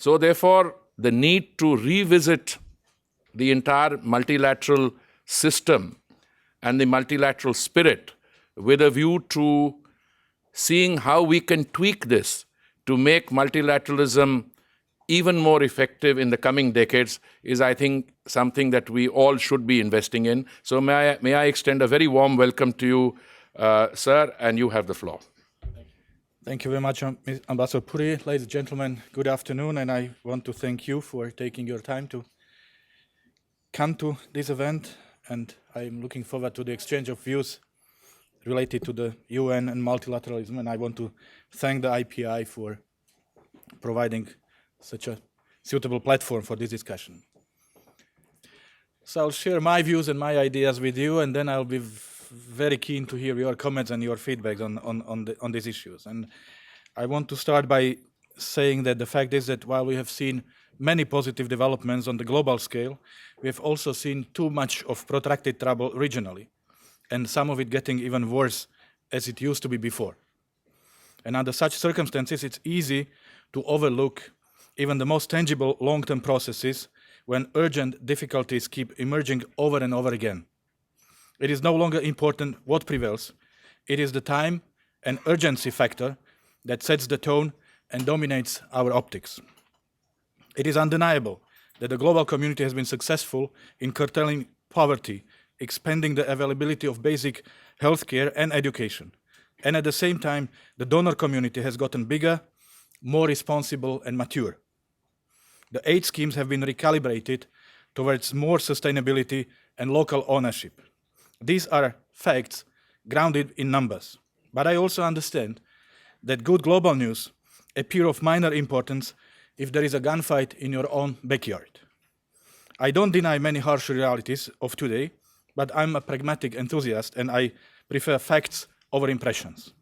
So therefore, the need to revisit the entire multilateral system and the multilateral spirit with a view to seeing how we can tweak this to make multilateralism even more effective in the coming decades is, I think, something that we all should be investing in. So may I extend a very warm welcome to you, sir, and you have the floor. Thank you very much, Ambassador Puri. Ladies and gentlemen, good afternoon, and I want to thank you for taking your time to come to this event, and I'm looking forward to the exchange of views related to the UN and multilateralism, and I want to thank the IPI for providing such a suitable platform for this discussion. So I'll share my views and my ideas with you, and then I'll be very keen to hear your comments and your feedback on these issues. And I want to start by saying that the fact is that while we have seen many positive developments on the global scale, we have also seen too much of protracted trouble regionally, and some of it getting even worse as it used to be before. And under such circumstances, it's easy to overlook even the most tangible long-term processes when urgent difficulties keep emerging over and over again. It is no longer important what prevails. It is the time and urgency factor that sets the tone and dominates our optics. It is undeniable that the global community has been successful in curtailing poverty, expanding the availability of basic healthcare and education. And at the same time, the donor community has gotten bigger, more responsible and mature. The aid schemes have been recalibrated towards more sustainability and local ownership. These are facts grounded in numbers. But I also understand that good global news appear of minor importance if there is a gunfight in your own backyard. I don't deny many harsh realities of today, but I'm a pragmatic enthusiast and I prefer facts over impressions.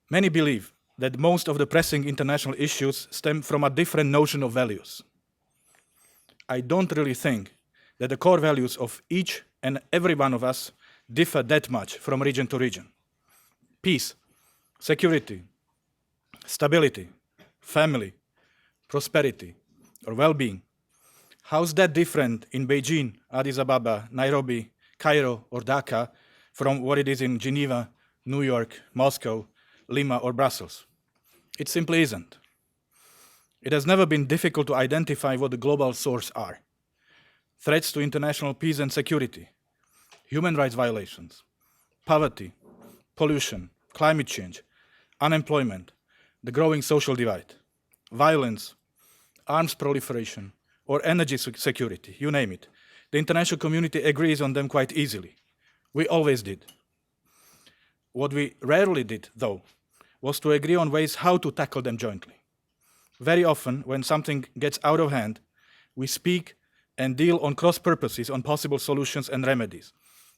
Many believe that most of the pressing international issues stem from a different notion of values. I don't really think that the core values of each and every one of us differ that much from region to region. Peace, security, stability, family, prosperity, or well-being. How's that different in Beijing, Addis Ababa, Nairobi, Cairo, or Dhaka from what it is in Geneva, New York, Moscow, Lima, or Brussels? It simply isn't. It has never been difficult to identify what the global sources are. Threats to international peace and security, human rights violations, poverty, pollution, climate change, unemployment, the growing social divide, violence, arms proliferation, or energy security, you name it. The international community agrees on them quite easily. We always did. What we rarely did, though, was to agree on ways how to tackle them jointly. Very often, when something gets out of hand, we speak and deal on cross-purposes on possible solutions and remedies.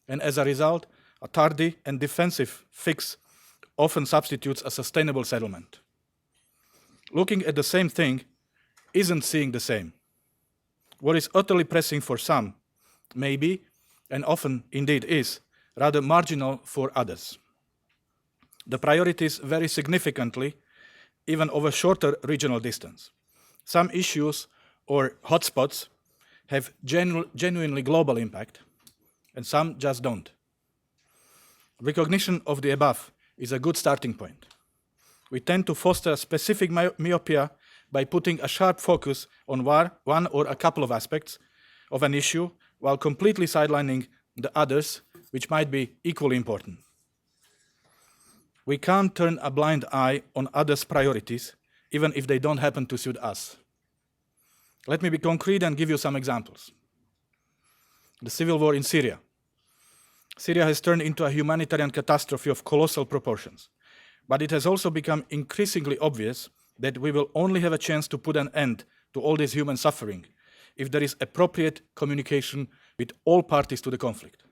And as a result, a tardy and defensive fix often substitutes a sustainable settlement. Looking at the same thing isn't seeing the same. What is utterly pressing for some may be, and often indeed is, rather marginal for others. The priorities vary significantly, even over shorter regional distance. Some issues or hotspots have genuinely global impact, and some just don't. Recognition of the above is a good starting point. We tend to foster a specific myopia by putting a sharp focus on one or a couple of aspects of an issue while completely sidelining the others, which might be equally important. We can't turn a blind eye on others' priorities, even if they don't happen to suit us. Let me be concrete and give you some examples. The civil war in Syria. Syria has turned into a humanitarian catastrophe of colossal proportions, but it has also become increasingly obvious that we will only have a chance to put an end to all this human suffering if there is appropriate communication with all parties to the conflict.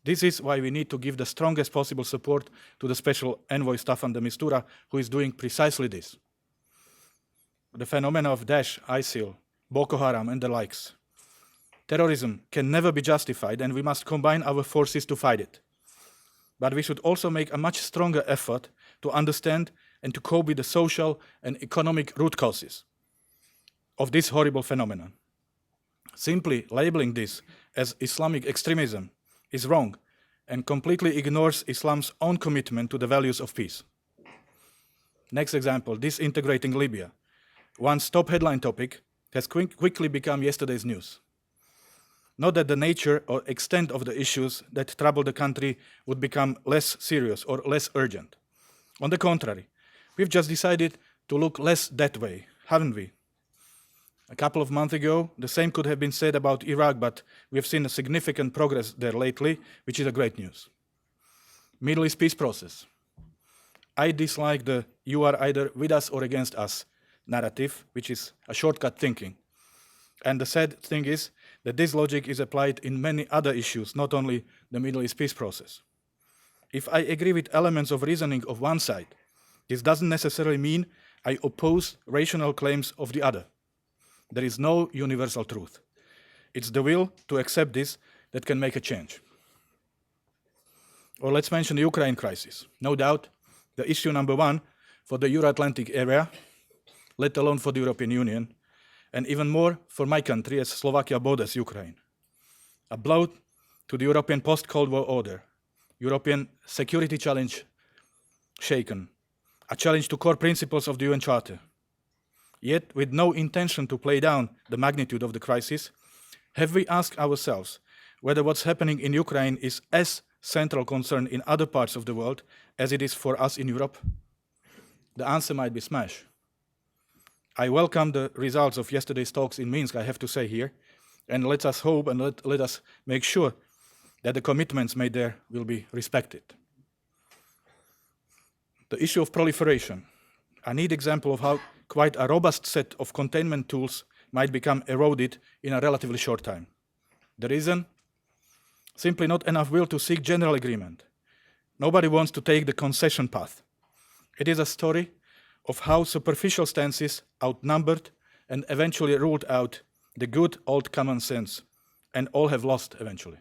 This is why we need to give the strongest possible support to the Special Envoy Staffan de Mistura, who is doing precisely this. The phenomena of Daesh, ISIL, Boko Haram, and the likes. Terrorism can never be justified, and we must combine our forces to fight it. But we should also make a much stronger effort to understand and to cope with the social and economic root causes of this horrible phenomenon. Simply labeling this as Islamic extremism is wrong and completely ignores Islam's own commitment to the values of peace. Next example, disintegrating Libya. Once top headline topic has quickly become yesterday's news. Not that the nature or extent of the issues that trouble the country would become less serious or less urgent. On the contrary, we've just decided to look less that way, haven't we? A couple of months ago, the same could have been said about Iraq, but we have seen a significant progress there lately, which is a great news. Middle East peace process. I dislike the "you are either with us or against us" narrative, which is a shortcut thinking. And the sad thing is that this logic is applied in many other issues, not only the Middle East peace process. If I agree with elements of reasoning of one side, this doesn't necessarily mean I oppose rational claims of the other. There is no universal truth. It's the will to accept this that can make a change. Or let's mention the Ukraine crisis. No doubt, the issue number one for the Euro-Atlantic area, let alone for the European Union, and even more for my country as Slovakia borders Ukraine. A blow to the European post-Cold War order, European security challenge shaken, a challenge to core principles of the UN Charter. Yet, with no intention to play down the magnitude of the crisis, have we asked ourselves whether what's happening in Ukraine is as central concern in other parts of the world as it is for us in Europe? The answer might be smash. I welcome the results of yesterday's talks in Minsk, I have to say here, and let us hope and let us make sure that the commitments made there will be respected. The issue of proliferation, a neat example of how quite a robust set of containment tools might become eroded in a relatively short time. The reason? Simply not enough will to seek general agreement. Nobody wants to take the concession path. It is a story of how superficial stances outnumbered and eventually ruled out the good old common sense, and all have lost eventually.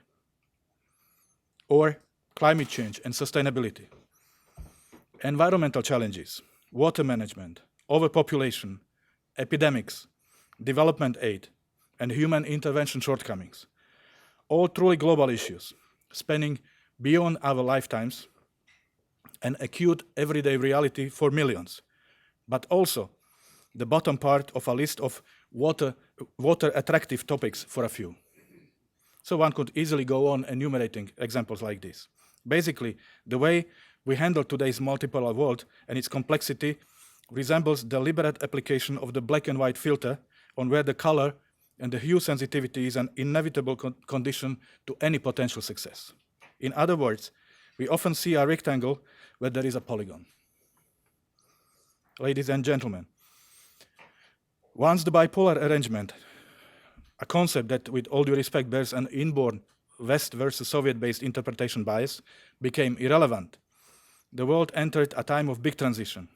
Or climate change and sustainability. Environmental challenges, water management, overpopulation, epidemics, development aid, and human intervention shortcomings. All truly global issues, spanning beyond our lifetimes, an acute everyday reality for millions, but also the bottom part of a list of water attractive topics for a few. So one could easily go on enumerating examples like this. Basically, the way we handle today's multipolar world and its complexity resembles deliberate application of the black and white filter on where the color and the hue sensitivity is an inevitable condition to any potential success. In other words, we often see a rectangle where there is a polygon. Ladies and gentlemen, once the bipolar arrangement, a concept that, with all due respect, bears an inborn West versus Soviet-based interpretation bias, became irrelevant, the world entered a time of big transition.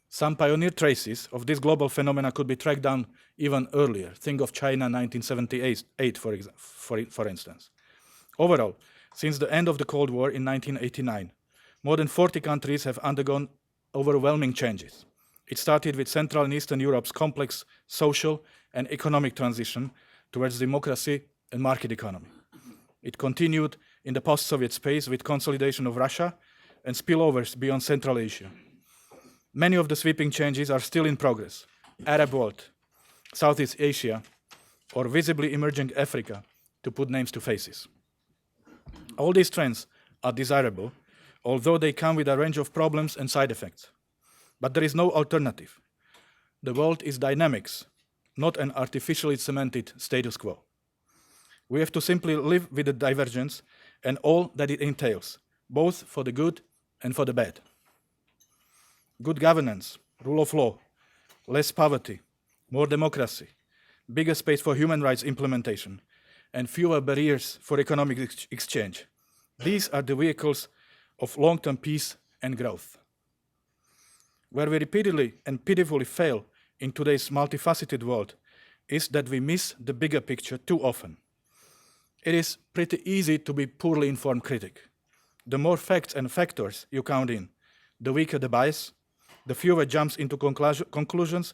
Some pioneer traces of this global phenomena could be tracked down even earlier. Think of China 1978, for instance. Overall, since the end of the Cold War in 1989, more than 40 countries have undergone overwhelming changes. It started with Central and Eastern Europe's complex social and economic transition towards democracy and market economy. It continued in the post-Soviet space with consolidation of Russia and spillovers beyond Central Asia. Many of the sweeping changes are still in progress. Arab world, Southeast Asia, or visibly emerging Africa, to put names to faces. All these trends are desirable, although they come with a range of problems and side effects. But there is no alternative. The world is dynamics, not an artificially cemented status quo. We have to simply live with the divergence and all that it entails, both for the good and for the bad. Good governance, rule of law, less poverty, more democracy, bigger space for human rights implementation, and fewer barriers for economic exchange. These are the vehicles of long-term peace and growth. Where we repeatedly and pitifully fail in today's multifaceted world is that we miss the bigger picture too often. It is pretty easy to be poorly informed critic. The more facts and factors you count in, the weaker the bias, the fewer jumps into conclusions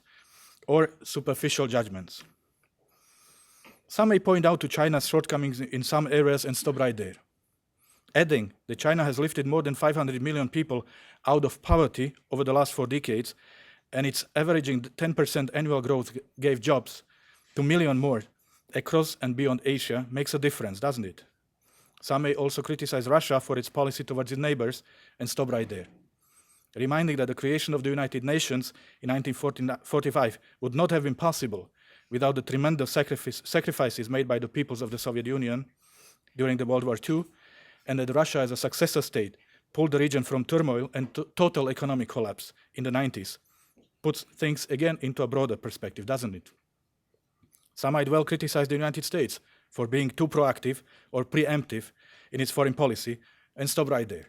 or superficial judgments. Some may point out to China's shortcomings in some areas and stop right there. Adding that China has lifted more than 500 million people out of poverty over the last 4 decades, and its averaging 10% annual growth gave jobs to 1 million more across and beyond Asia makes a difference, doesn't it? Some may also criticize Russia for its policy towards its neighbors and stop right there, reminding that the creation of the United Nations in 1945 would not have been possible without the tremendous sacrifices made by the peoples of the Soviet Union during the World War II, and that Russia as a successor state pulled the region from turmoil and total economic collapse in the 90s, puts things again into a broader perspective, doesn't it? Some might well criticize the United States for being too proactive or preemptive in its foreign policy and stop right there.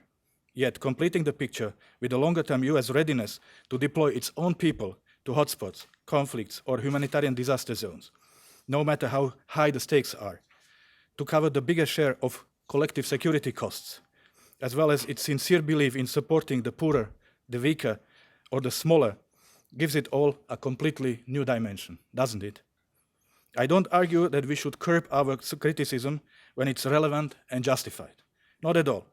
Yet completing the picture with the longer-term US readiness to deploy its own people to hotspots, conflicts, or humanitarian disaster zones, no matter how high the stakes are, to cover the bigger share of collective security costs, as well as its sincere belief in supporting the poorer, the weaker, or the smaller, gives it all a completely new dimension, doesn't it? I don't argue that we should curb our criticism when it's relevant and justified. Not at all.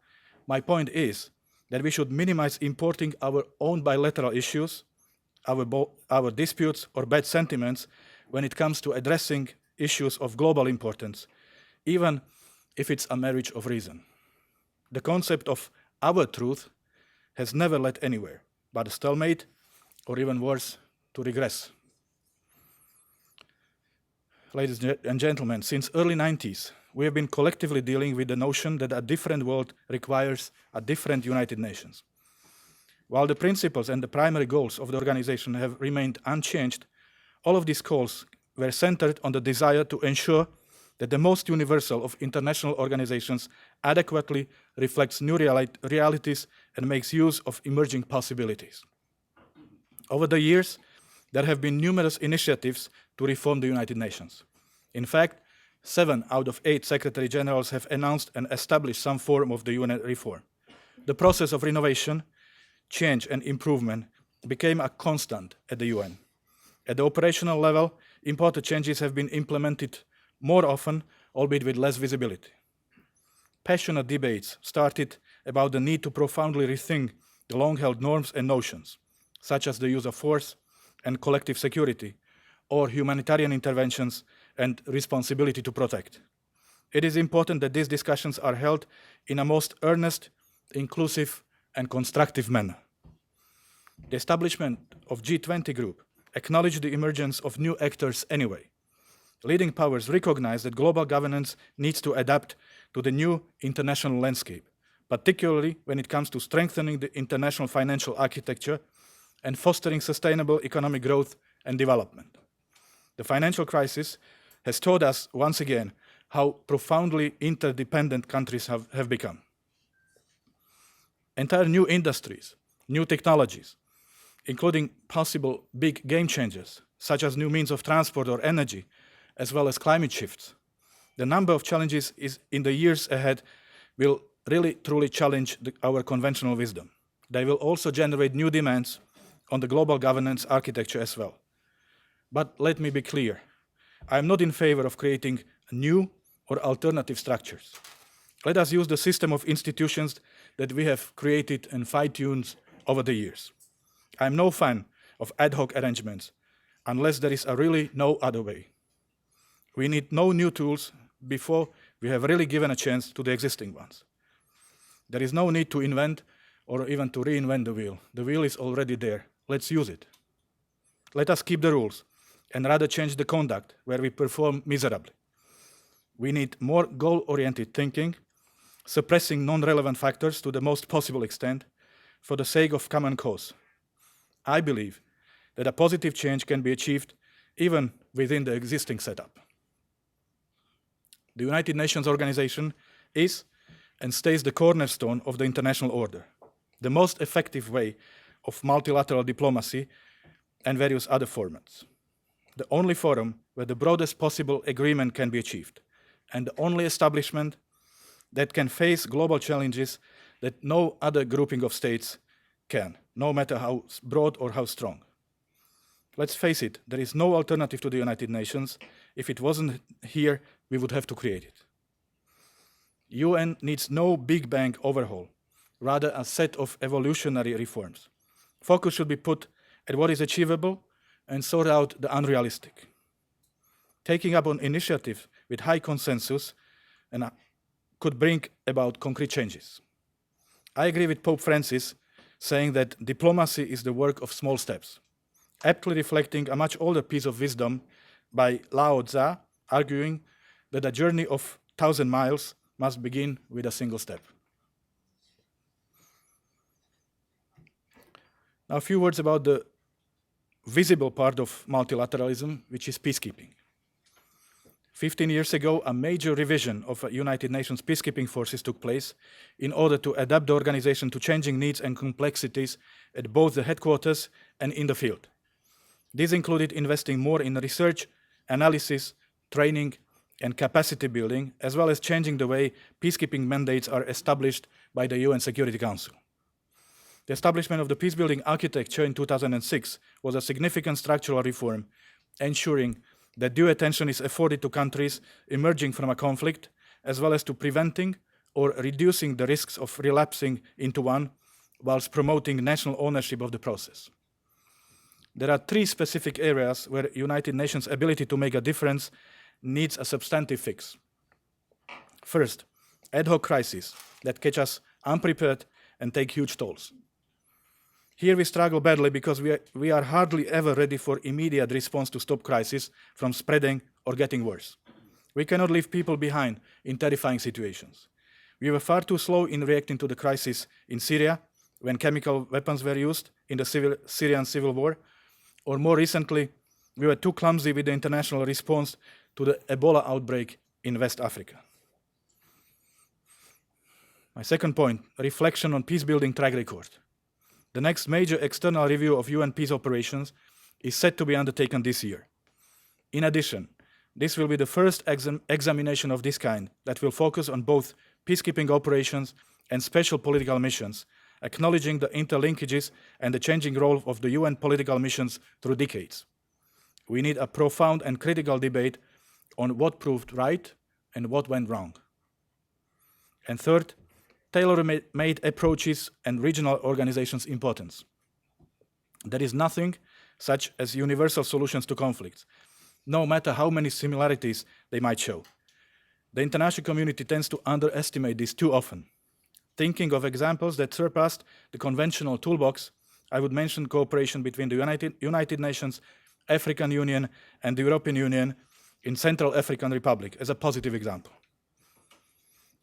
My point is that we should minimize importing our own bilateral issues, our disputes or bad sentiments when it comes to addressing issues of global importance, even if it's a marriage of reason. The concept of our truth has never led anywhere, but a stalemate, or even worse, to regress. Ladies and gentlemen, since early 90s, we have been collectively dealing with the notion that a different world requires a different United Nations. While the principles and the primary goals of the organization have remained unchanged, all of these calls were centered on the desire to ensure that the most universal of international organizations adequately reflects new realities and makes use of emerging possibilities. Over the years, there have been numerous initiatives to reform the United Nations. In fact, 7 out of 8 Secretary Generals have announced and established some form of the UN reform. The process of renovation, change and improvement became a constant at the UN. At the operational level, important changes have been implemented more often, albeit with less visibility. Passionate debates started about the need to profoundly rethink the long-held norms and notions, such as the use of force and collective security, or humanitarian interventions and responsibility to protect. It is important that these discussions are held in a most earnest, inclusive, and constructive manner. The establishment of G20 group acknowledged the emergence of new actors anyway. Leading powers recognize that global governance needs to adapt to the new international landscape, particularly when it comes to strengthening the international financial architecture and fostering sustainable economic growth and development. The financial crisis has taught us once again how profoundly interdependent countries have become. Entire new industries, new technologies, including possible big game changers, such as new means of transport or energy, as well as climate shifts. The number of challenges in the years ahead will really truly challenge our conventional wisdom. They will also generate new demands on the global governance architecture as well. But let me be clear, I am not in favor of creating new or alternative structures. Let us use the system of institutions that we have created and fine-tuned over the years. I am no fan of ad hoc arrangements unless there is really no other way. We need no new tools before we have really given a chance to the existing ones. There is no need to invent or even to reinvent the wheel. The wheel is already there. Let's use it. Let us keep the rules and rather change the conduct where we perform miserably. We need more goal-oriented thinking, suppressing non-relevant factors to the most possible extent for the sake of common cause. I believe that a positive change can be achieved even within the existing setup. The United Nations organization is and stays the cornerstone of the international order, the most effective way of multilateral diplomacy and various other formats, the only forum where the broadest possible agreement can be achieved, and the only establishment that can face global challenges that no other grouping of states can, no matter how broad or how strong. Let's face it, there is no alternative to the United Nations. If it wasn't here, we would have to create it. UN needs no big bang overhaul, rather a set of evolutionary reforms. Focus should be put at what is achievable and sort out the unrealistic. Taking up an initiative with high consensus could bring about concrete changes. I agree with Pope Francis saying that diplomacy is the work of small steps, aptly reflecting a much older piece of wisdom by Lao Tzu, arguing that a journey of 1,000 miles must begin with a single step. Now, a few words about the visible part of multilateralism, which is peacekeeping. 15 years ago, a major revision of United Nations peacekeeping forces took place in order to adapt the organization to changing needs and complexities at both the headquarters and in the field. This included investing more in research, analysis, training, and capacity building, as well as changing the way peacekeeping mandates are established by the UN Security Council. The establishment of the peacebuilding architecture in 2006 was a significant structural reform, ensuring that due attention is afforded to countries emerging from a conflict, as well as to preventing or reducing the risks of relapsing into one, whilst promoting national ownership of the process. There are three specific areas where United Nations' ability to make a difference needs a substantive fix. First, ad hoc crises that catch us unprepared and take huge tolls. Here we struggle badly because we are hardly ever ready for immediate response to stop crisis from spreading or getting worse. We cannot leave people behind in terrifying situations. We were far too slow in reacting to the crisis in Syria when chemical weapons were used in the Syrian civil war, or more recently, we were too clumsy with the international response to the Ebola outbreak in West Africa. My second point, reflection on peacebuilding track record. The next major external review of UN peace operations is set to be undertaken this year. In addition, this will be the first examination of this kind that will focus on both peacekeeping operations and special political missions, acknowledging the interlinkages and the changing role of the UN political missions through decades. We need a profound and critical debate on what proved right and what went wrong. And third, tailor-made approaches and regional organizations' importance. There is nothing such as universal solutions to conflicts, no matter how many similarities they might show. The international community tends to underestimate this too often. Thinking of examples that surpassed the conventional toolbox, I would mention cooperation between the United Nations, African Union, and the European Union in Central African Republic as a positive example.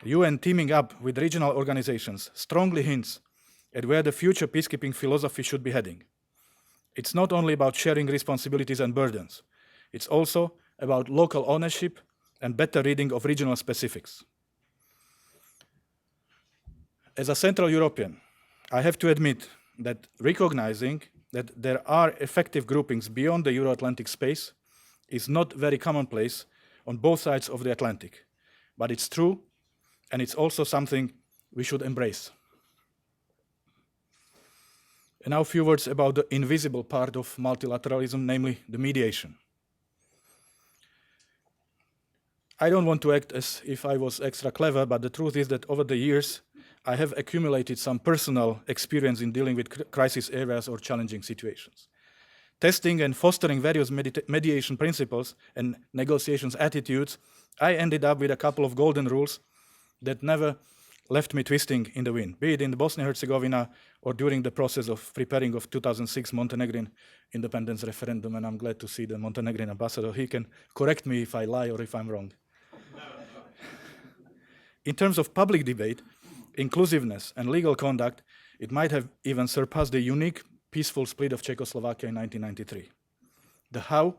UN teaming up with regional organizations strongly hints at where the future peacekeeping philosophy should be heading. It's not only about sharing responsibilities and burdens, it's also about local ownership and better reading of regional specifics. As a Central European, I have to admit that recognizing that there are effective groupings beyond the Euro-Atlantic space is not very commonplace on both sides of the Atlantic, but it's true, and it's also something we should embrace. And now a few words about the invisible part of multilateralism, namely the mediation. I don't want to act as if I was extra clever, but the truth is that over the years, I have accumulated some personal experience in dealing with crisis areas or challenging situations. Testing and fostering various mediation principles and negotiations attitudes, I ended up with a couple of golden rules that never left me twisting in the wind, be it in Bosnia-Herzegovina or during the process of preparing of 2006 Montenegrin independence referendum, and I'm glad to see the Montenegrin ambassador. He can correct me if I lie or if I'm wrong. In terms of public debate, inclusiveness and legal conduct, it might have even surpassed the unique peaceful split of Czechoslovakia in 1993. The how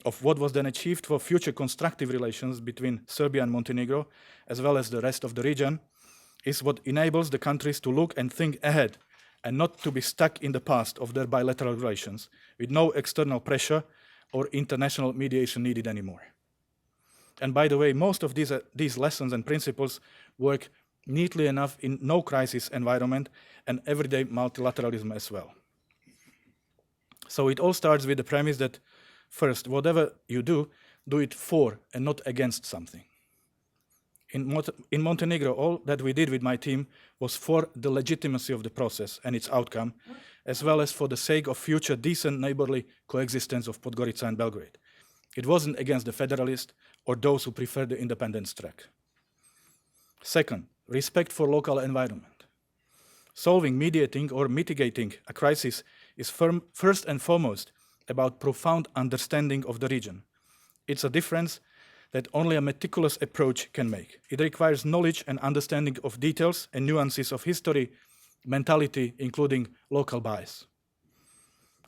of what was then achieved for future constructive relations between Serbia and Montenegro, as well as the rest of the region, is what enables the countries to look and think ahead and not to be stuck in the past of their bilateral relations with no external pressure or international mediation needed anymore. And by the way, most of these lessons and principles work neatly enough in no crisis environment and everyday multilateralism as well. So it all starts with the premise that first, whatever you do it for and not against something. In Montenegro, all that we did with my team was for the legitimacy of the process and its outcome, as well as for the sake of future decent neighborly coexistence of Podgorica and Belgrade. It wasn't against the federalists or those who prefer the independence track. Second, respect for local environment. Solving, mediating, or mitigating a crisis is first and foremost about profound understanding of the region. It's a difference that only a meticulous approach can make. It requires knowledge and understanding of details and nuances of history, mentality, including local bias.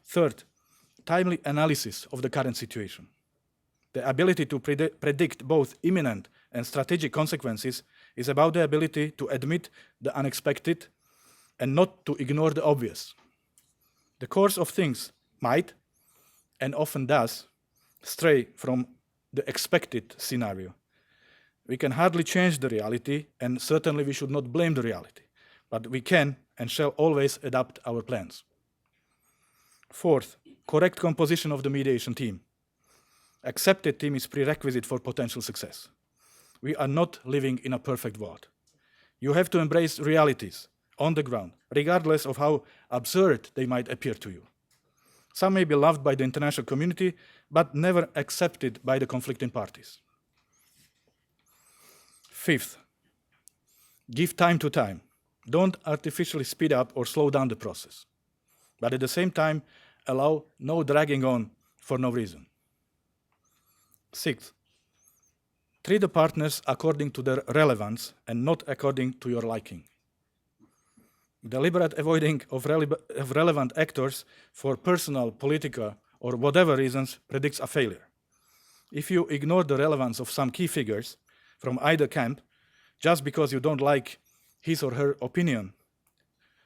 Third, timely analysis of the current situation. The ability to predict both imminent and strategic consequences is about the ability to admit the unexpected and not to ignore the obvious. The course of things might, and often does, stray from the expected scenario. We can hardly change the reality, and certainly we should not blame the reality, but we can and shall always adapt our plans. Fourth, correct composition of the mediation team. Accepted team is prerequisite for potential success. We are not living in a perfect world. You have to embrace realities on the ground, regardless of how absurd they might appear to you. Some may be loved by the international community, but never accepted by the conflicting parties. Fifth, give time to time. Don't artificially speed up or slow down the process, but at the same time, allow no dragging on for no reason. Sixth, treat the partners according to their relevance and not according to your liking. Deliberate avoiding of relevant actors for personal, political, or whatever reasons predicts a failure. If you ignore the relevance of some key figures from either camp just because you don't like his or her opinion,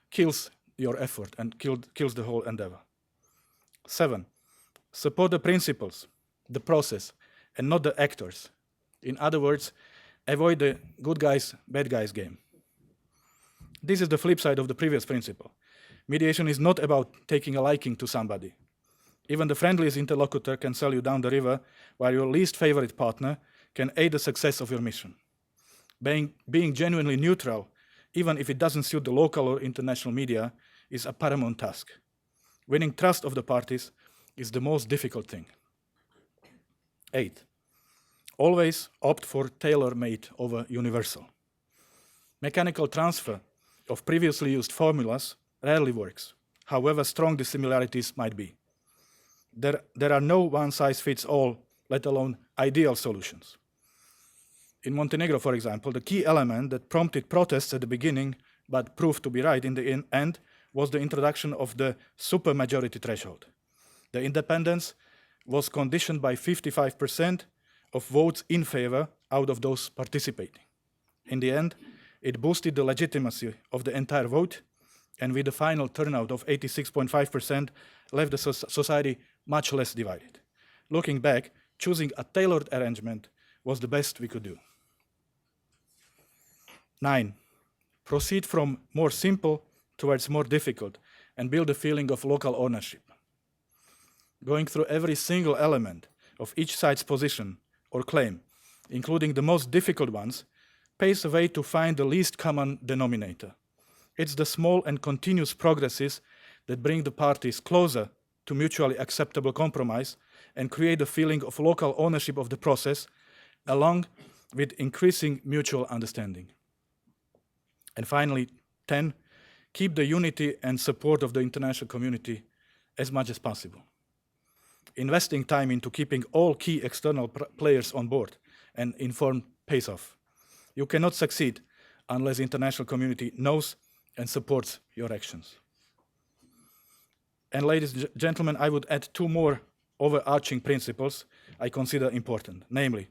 kills your effort and kills the whole endeavor. 7. Support the principles, the process, and not the actors. In other words, avoid the good guys, bad guys game. This is the flip side of the previous principle. Mediation is not about taking a liking to somebody. Even the friendliest interlocutor can sell you down the river, while your least favorite partner can aid the success of your mission. Being genuinely neutral, even if it doesn't suit the local or international media, is a paramount task. Winning trust of the parties is the most difficult thing. 8. Always opt for tailor-made over universal. Mechanical transfer of previously used formulas rarely works, however strong the similarities might be. There are no one-size-fits-all, let alone ideal solutions. In Montenegro, for example, the key element that prompted protests at the beginning, but proved to be right in the end, was the introduction of the supermajority threshold. The independence was conditioned by 55% of votes in favor out of those participating. In the end, it boosted the legitimacy of the entire vote, and with the final turnout of 86.5%, left the society much less divided. Looking back, choosing a tailored arrangement was the best we could do. 9. Proceed from more simple towards more difficult and build a feeling of local ownership. Going through every single element of each side's position or claim, including the most difficult ones, paves a way to find the least common denominator. It's the small and continuous progresses that bring the parties closer to mutually acceptable compromise and create a feeling of local ownership of the process, along with increasing mutual understanding. And finally, 10, keep the unity and support of the international community as much as possible. Investing time into keeping all key external players on board and informed pays off. You cannot succeed unless the international community knows and supports your actions. And ladies and gentlemen, I would add 2 more overarching principles I consider important. Namely,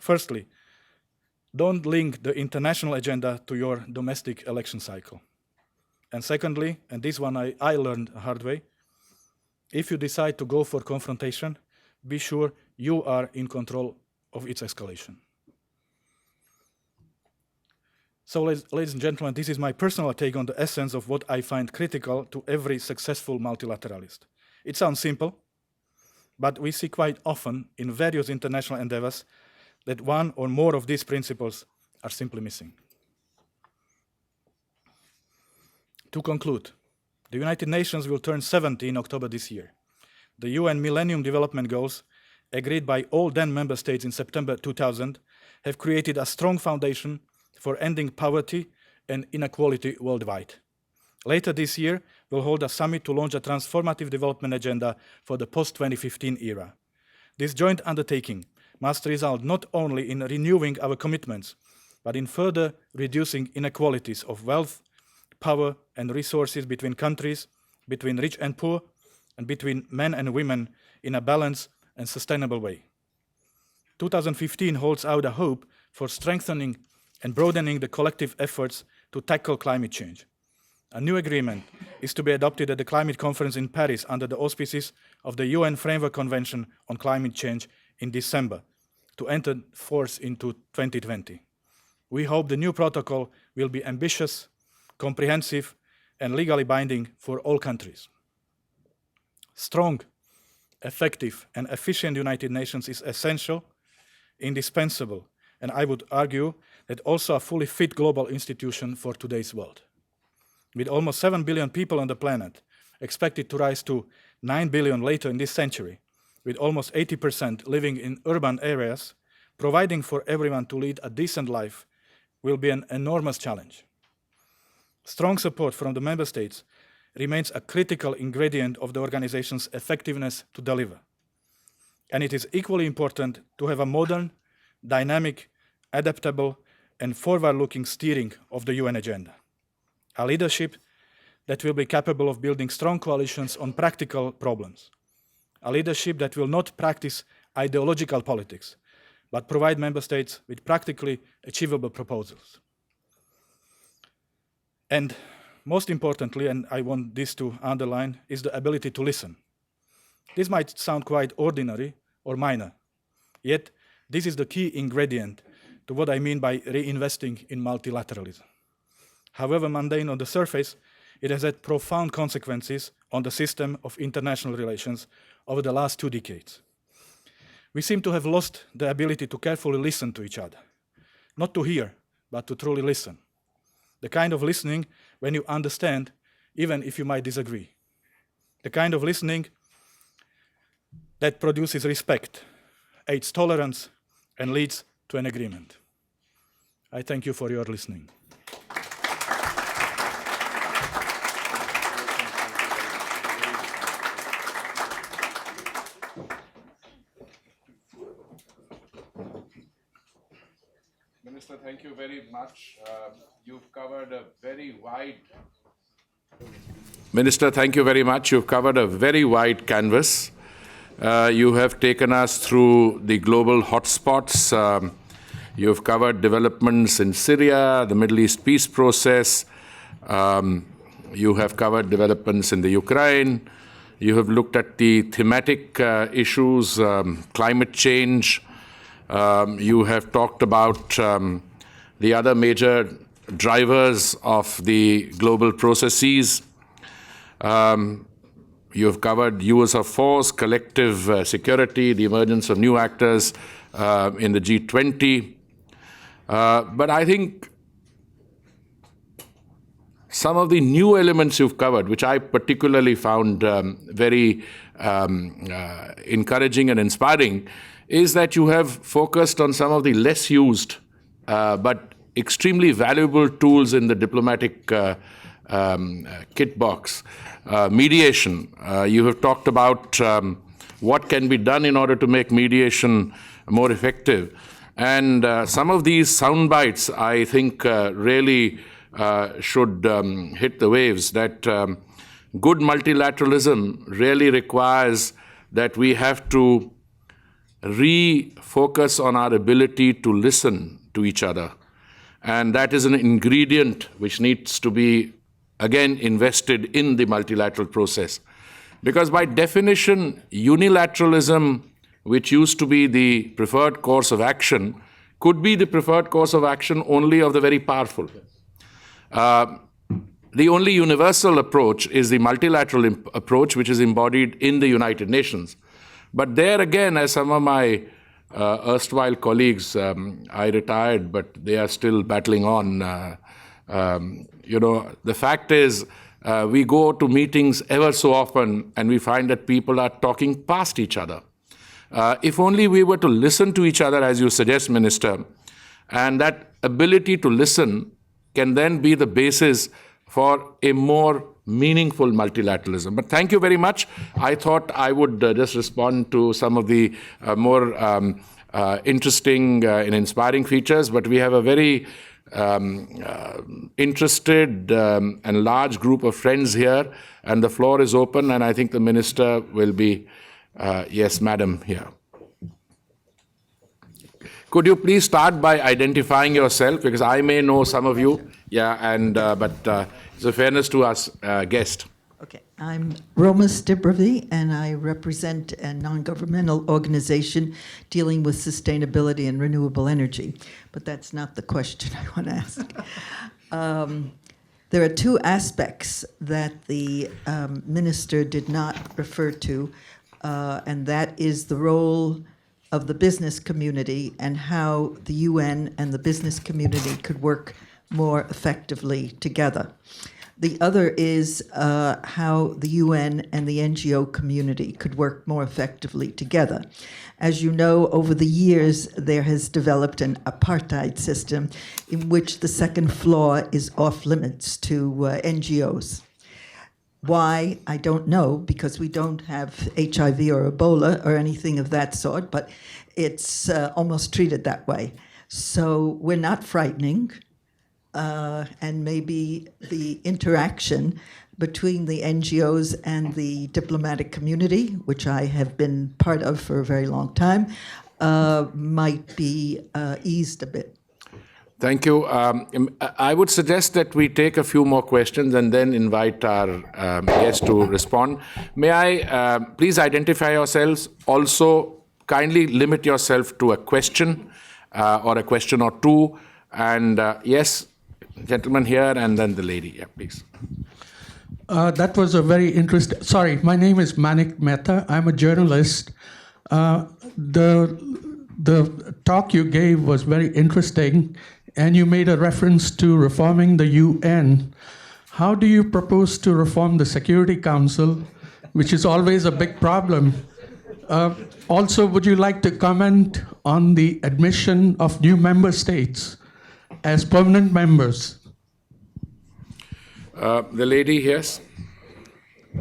firstly, don't link the international agenda to your domestic election cycle. And secondly, and this one I learned the hard way, if you decide to go for confrontation, be sure you are in control of its escalation. So, ladies and gentlemen, this is my personal take on the essence of what I find critical to every successful multilateralist. It sounds simple, but we see quite often in various international endeavors that one or more of these principles are simply missing. To conclude, the United Nations will turn 70 in October this year. The UN Millennium Development Goals, agreed by all then member states in September 2000, have created a strong foundation for ending poverty and inequality worldwide. Later this year, we'll hold a summit to launch a transformative development agenda for the post-2015 era. This joint undertaking must result not only in renewing our commitments, but in further reducing inequalities of wealth, power, and resources between countries, between rich and poor, and between men and women in a balanced and sustainable way. 2015 holds out a hope for strengthening and broadening the collective efforts to tackle climate change. A new agreement is to be adopted at the climate conference in Paris under the auspices of the UN Framework Convention on Climate Change in December, to enter force into 2020. We hope the new protocol will be ambitious, comprehensive, and legally binding for all countries. Strong, effective, and efficient United Nations is essential, indispensable, and I would argue that also a fully fit global institution for today's world. With almost 7 billion people on the planet, expected to rise to 9 billion later in this century, with almost 80% living in urban areas, providing for everyone to lead a decent life will be an enormous challenge. Strong support from the member states remains a critical ingredient of the organization's effectiveness to deliver. And it is equally important to have a modern, dynamic, adaptable, and forward-looking steering of the UN agenda. A leadership that will be capable of building strong coalitions on practical problems. A leadership that will not practice ideological politics, but provide member states with practically achievable proposals. And most importantly, and I want this to underline, is the ability to listen. This might sound quite ordinary or minor, yet this is the key ingredient to what I mean by reinvesting in multilateralism. However mundane on the surface, it has had profound consequences on the system of international relations over the last 2 decades. We seem to have lost the ability to carefully listen to each other. Not to hear, but to truly listen. The kind of listening when you understand, even if you might disagree. The kind of listening that produces respect, aids tolerance, and leads to an agreement. I thank you for your listening. Minister, thank you very much. You've covered a very wide... Minister, thank you very much. You've covered a very wide canvas. You have taken us through the global hotspots. You've covered developments in Syria, the Middle East peace process. You have covered developments in the Ukraine. You have looked at the thematic issues, climate change. You have talked about the other major drivers of the global processes. You have covered use of force, collective security, the emergence of new actors in the G20. But I think some of the new elements you've covered, which I particularly found very encouraging and inspiring, is that you have focused on some of the less used but extremely valuable tools in the diplomatic kit box. Mediation. You have talked about what can be done in order to make mediation more effective. And some of these sound bites, I think, really should hit the waves, that good multilateralism really requires that we have to refocus on our ability to listen to each other. And that is an ingredient which needs to be, again, invested in the multilateral process. Because by definition, unilateralism, which used to be the preferred course of action, could be the preferred course of action only of the very powerful. The only universal approach is the multilateral approach, which is embodied in the United Nations. But there again, as some of my erstwhile colleagues, I retired, but they are still battling on. The fact is, we go to meetings ever so often, and we find that people are talking past each other. If only we were to listen to each other, as you suggest, Minister, and that ability to listen can then be the basis for a more meaningful multilateralism. But thank you very much. I thought I would just respond to some of the more interesting and inspiring features, but we have a very interested and large group of friends here, and the floor is open, and I think the Minister will be, yes, Madam, here. Could you please start by identifying yourself, because I may know some of you, but it's a fairness to us guest. Okay, I'm Roma Stibravi, and I represent a non-governmental organization dealing with sustainability and renewable energy. But that's not the question I want to ask. There are two aspects that the minister did not refer to, and that is the role of the business community and how the UN and the business community could work more effectively together. The other is how the UN and the NGO community could work more effectively together. As you know, over the years, there has developed an apartheid system in which the second floor is off limits to NGOs. Why, I don't know, because we don't have HIV or Ebola or anything of that sort, but it's almost treated that way. So we're not frightening. And maybe the interaction between the NGOs and the diplomatic community, which I have been part of for a very long time, might be eased a bit. Thank you. I would suggest that we take a few more questions and then invite our guests to respond. May I please identify yourselves? Also, kindly limit yourself to a question or a question or two. And yes, gentleman here and then the lady. Yeah, please. That was a very interesting... Sorry, my name is Manik Mehta. I'm a journalist. The talk you gave was very interesting, and you made a reference to reforming the UN. How do you propose to reform the Security Council, which is always a big problem? Also, would you like to comment on the admission of new member states as permanent members? The lady, yes.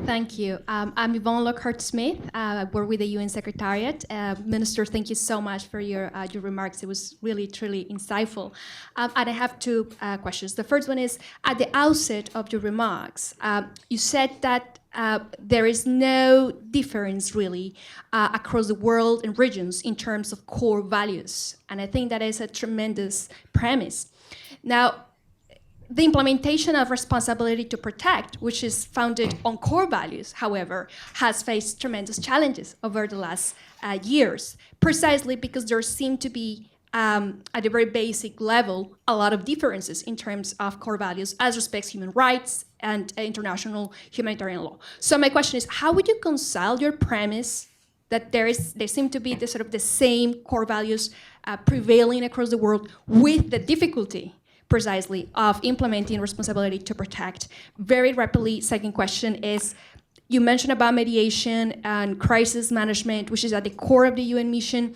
Thank you. I'm Yvonne Lockhart-Smith. I work with the UN Secretariat. Minister, thank you so much for your remarks. It was really, truly insightful. And I have two questions. The first one is, at the outset of your remarks, you said that there is no difference really across the world and regions in terms of core values. And I think that is a tremendous premise. Now, the implementation of responsibility to protect, which is founded on core values, however, has faced tremendous challenges over the last years, precisely because there seem to be, at a very basic level, a lot of differences in terms of core values as respects human rights and international humanitarian law. So my question is, how would you reconcile your premise that there seem to be the same core values prevailing across the world with the difficulty precisely of implementing responsibility to protect? Very rapidly, second question is, you mentioned about mediation and crisis management, which is at the core of the UN mission.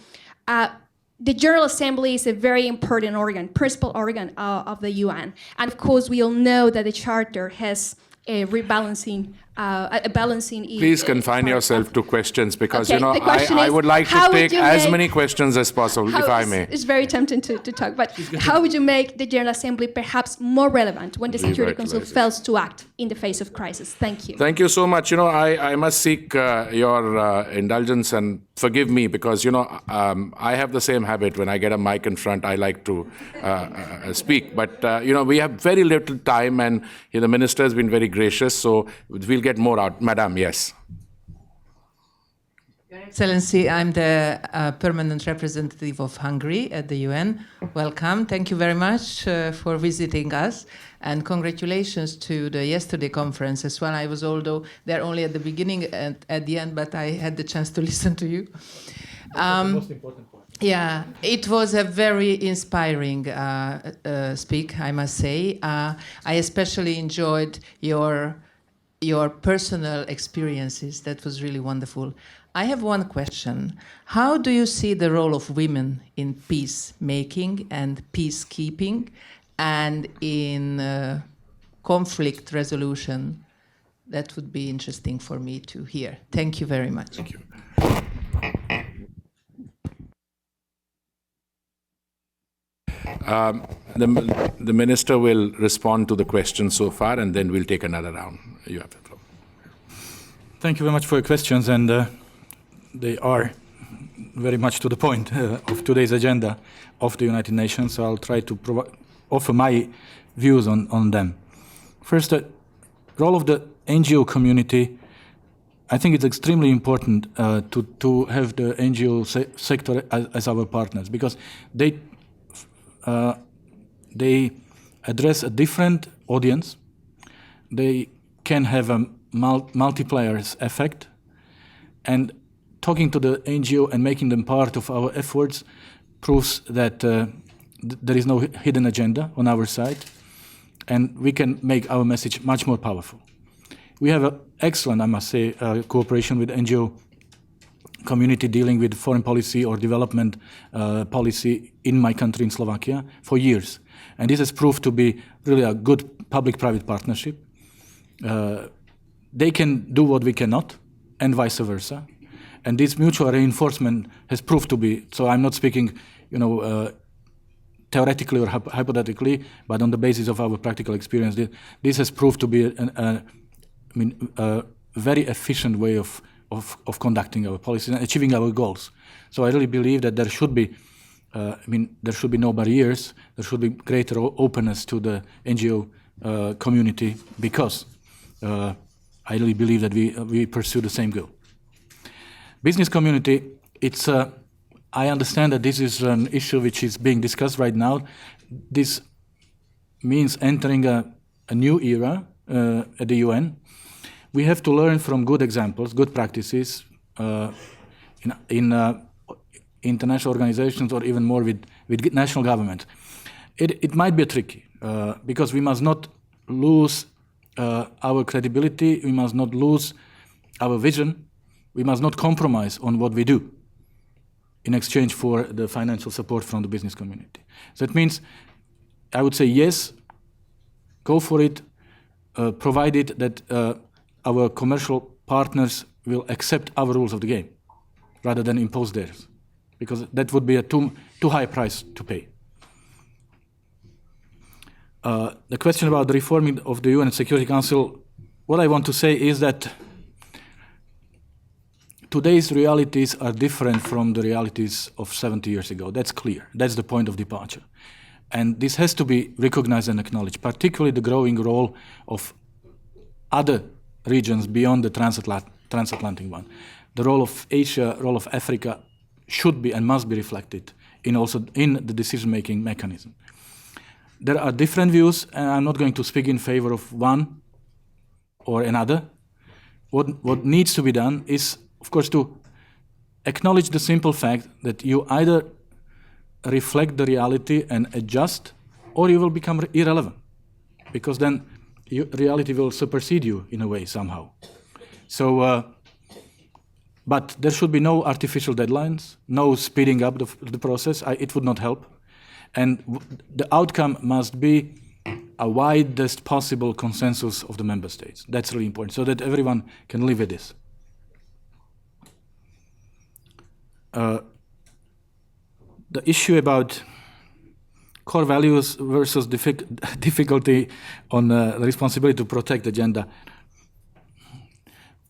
The General Assembly is a very important organ, principal organ of the UN. And of course, we all know that the Charter has a rebalancing, a balancing. Please confine yourself to questions because, okay, I would like to take as many questions as possible, if I may. It's very tempting to talk, but how would you make the General Assembly perhaps more relevant when the Security Council fails to act in the face of crisis? Thank you. Thank you so much. I must seek your indulgence and forgive me because, I have the same habit. When I get a mic in front, I like to speak. But, we have very little time and the Minister has been very gracious, so we'll get more out. Madam, yes. Excellency, I'm the permanent representative of Hungary at the UN. Welcome. Thank you very much for visiting us. And congratulations to the yesterday conference as well. I was, although there only at the beginning and at the end, but I had the chance to listen to you. That's the most important part. Yeah, it was a very inspiring speak, I must say. I especially enjoyed your personal experiences. That was really wonderful. I have one question. How do you see the role of women in peacemaking and peacekeeping and in conflict resolution? That would be interesting for me to hear. Thank you very much. Thank you. The minister will respond to the question so far, and then we'll take another round. You have the floor. Thank you very much for your questions, and they are very much to the point of today's agenda of the United Nations, so I'll try to offer my views on them. First, the role of the NGO community. I think it's extremely important to have the NGO sector as our partners, because they address a different audience. They can have a multiplier effect, and talking to the NGO and making them part of our efforts proves that there is no hidden agenda on our side, and we can make our message much more powerful. We have an excellent, I must say, cooperation with NGO community dealing with foreign policy or development policy in my country, in Slovakia, for years. And this has proved to be really a good public-private partnership. They can do what we cannot, and vice versa. And this mutual reinforcement has proved to be, so I'm not speaking, theoretically or hypothetically, but on the basis of our practical experience, this has proved to be a very efficient way of conducting our policies and achieving our goals. So I really believe that there should be, there should be no barriers. There should be greater openness to the NGO community, because I really believe that we pursue the same goal. Business community, it's. I understand that this is an issue which is being discussed right now. This means entering a new era at the UN. We have to learn from good examples, good practices in international organizations, or even more with national government. It might be tricky because we must not lose our credibility. We must not lose our vision. We must not compromise on what we do in exchange for the financial support from the business community. So that means, I would say yes, go for it, provided that our commercial partners will accept our rules of the game rather than impose theirs, because that would be a too high price to pay. The question about the reforming of the UN Security Council, what I want to say is that today's realities are different from the realities of 70 years ago. That's clear. That's the point of departure. And this has to be recognized and acknowledged, particularly the growing role of other regions beyond the transatlantic one. The role of Asia, role of Africa should be and must be reflected in the decision-making mechanism. There are different views, and I'm not going to speak in favor of one or another. What needs to be done is, of course, to acknowledge the simple fact that you either reflect the reality and adjust, or you will become irrelevant, because then reality will supersede you in a way somehow. So, but there should be no artificial deadlines, no speeding up the process. It would not help. And the outcome must be a widest possible consensus of the member states. That's really important, so that everyone can live with this. The issue about core values versus difficulty on the responsibility to protect the agenda.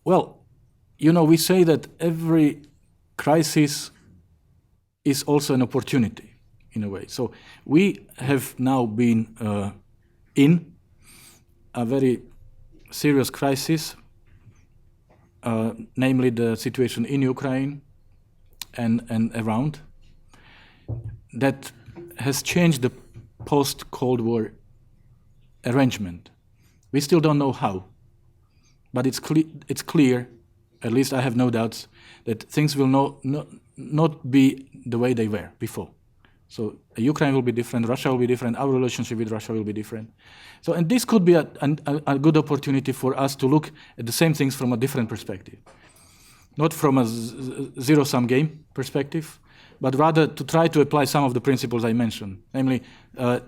Well, we say that every crisis is also an opportunity, in a way. So we have now been in a very serious crisis namely the situation in Ukraine and around, that has changed the post-Cold War arrangement. We still don't know how, but it's clear, at least I have no doubts, that things will not be the way they were before. So Ukraine will be different, Russia will be different, our relationship with Russia will be different. So, and this could be a good opportunity for us to look at the same things from a different perspective. Not from a zero-sum game perspective, but rather to try to apply some of the principles I mentioned, namely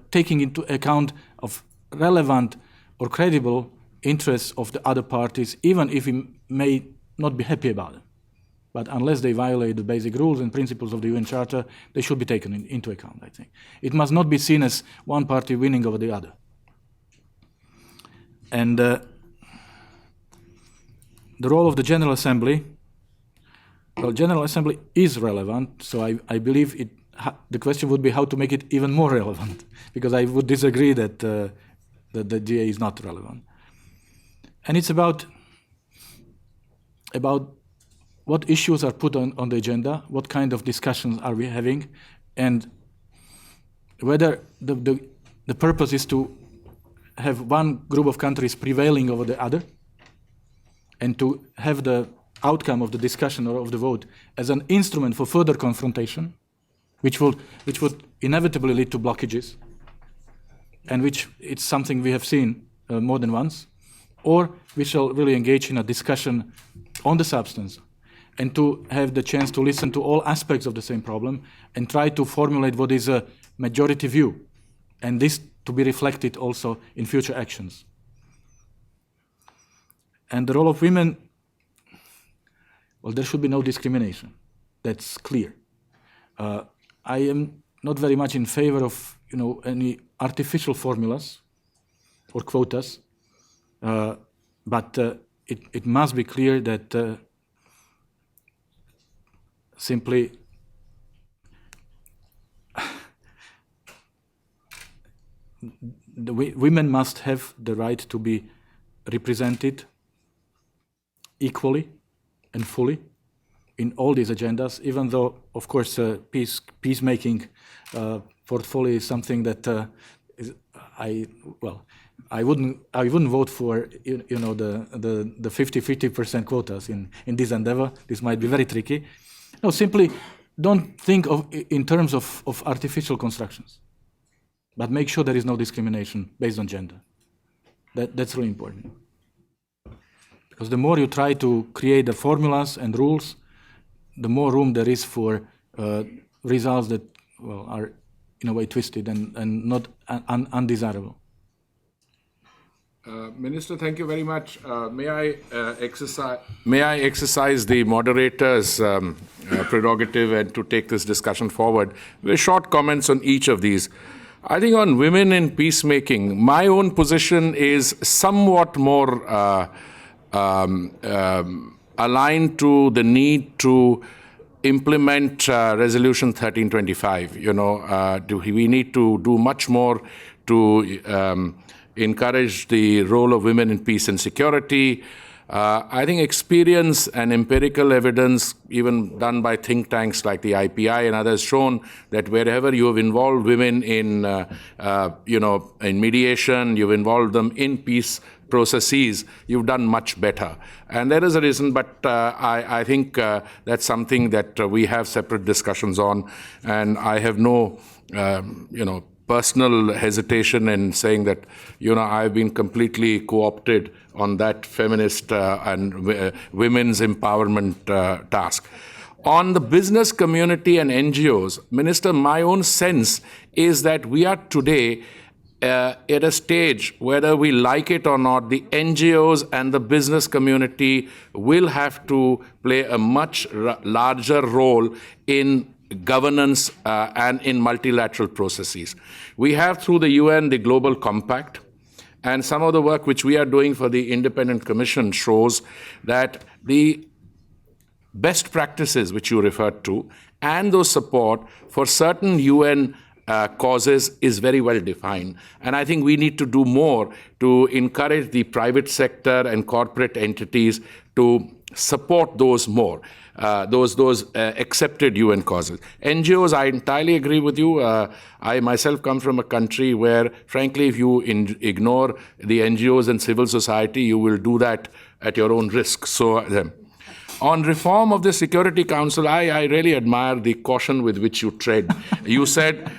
taking into account of relevant or credible interests of the other parties, even if we may not be happy about them. But unless they violate the basic rules and principles of the UN Charter, they should be taken into account, I think. It must not be seen as one party winning over the other. And the role of the General Assembly, well, General Assembly is relevant, so I believe the question would be how to make it even more relevant, because I would disagree that the GA is not relevant. And it's about what issues are put on the agenda, what kind of discussions are we having, and whether the purpose is to have one group of countries prevailing over the other, and to have the outcome of the discussion or of the vote as an instrument for further confrontation, which would inevitably lead to blockages, and which it's something we have seen more than once, or we shall really engage in a discussion on the substance, and to have the chance to listen to all aspects of the same problem and try to formulate what is a majority view, and this to be reflected also in future actions. And the role of women, well, there should be no discrimination. That's clear. I am not very much in favor of any artificial formulas or quotas, but it must be clear that simply the women must have the right to be represented equally and fully in all these agendas, even though, of course, peacemaking portfolio is something that I wouldn't vote for the 50% quotas in this endeavor. This might be very tricky. No, simply don't think in terms of artificial constructions, but make sure there is no discrimination based on gender. That's really important. Because the more you try to create the formulas and rules, the more room there is for results that are in a way twisted and not undesirable. Minister, thank you very much. May I exercise the moderator's prerogative and to take this discussion forward? Very short comments on each of these. I think on women in peacemaking, my own position is somewhat more aligned to the need to implement Resolution 1325. We need to do much more to encourage the role of women in peace and security. I think experience and empirical evidence, even done by think tanks like the IPI and others, shown that wherever you have involved women in, in mediation, you've involved them in peace processes, you've done much better. And there is a reason, but I think that's something that we have separate discussions on, and I have no, personal hesitation in saying that, I've been completely co-opted on that feminist and women's empowerment task. On the business community and NGOs, Minister, my own sense is that we are today at a stage, whether we like it or not, the NGOs and the business community will have to play a much larger role in governance and in multilateral processes. We have through the UN the Global Compact, and some of the work which we are doing for the Independent Commission shows that the best practices which you referred to and those support for certain UN causes is very well defined. And I think we need to do more to encourage the private sector and corporate entities to support those more, those accepted UN causes. NGOs, I entirely agree with you. I myself come from a country where, frankly, if you ignore the NGOs and civil society, you will do that at your own risk. So, on reform of the Security Council, I really admire the caution with which you tread. You said,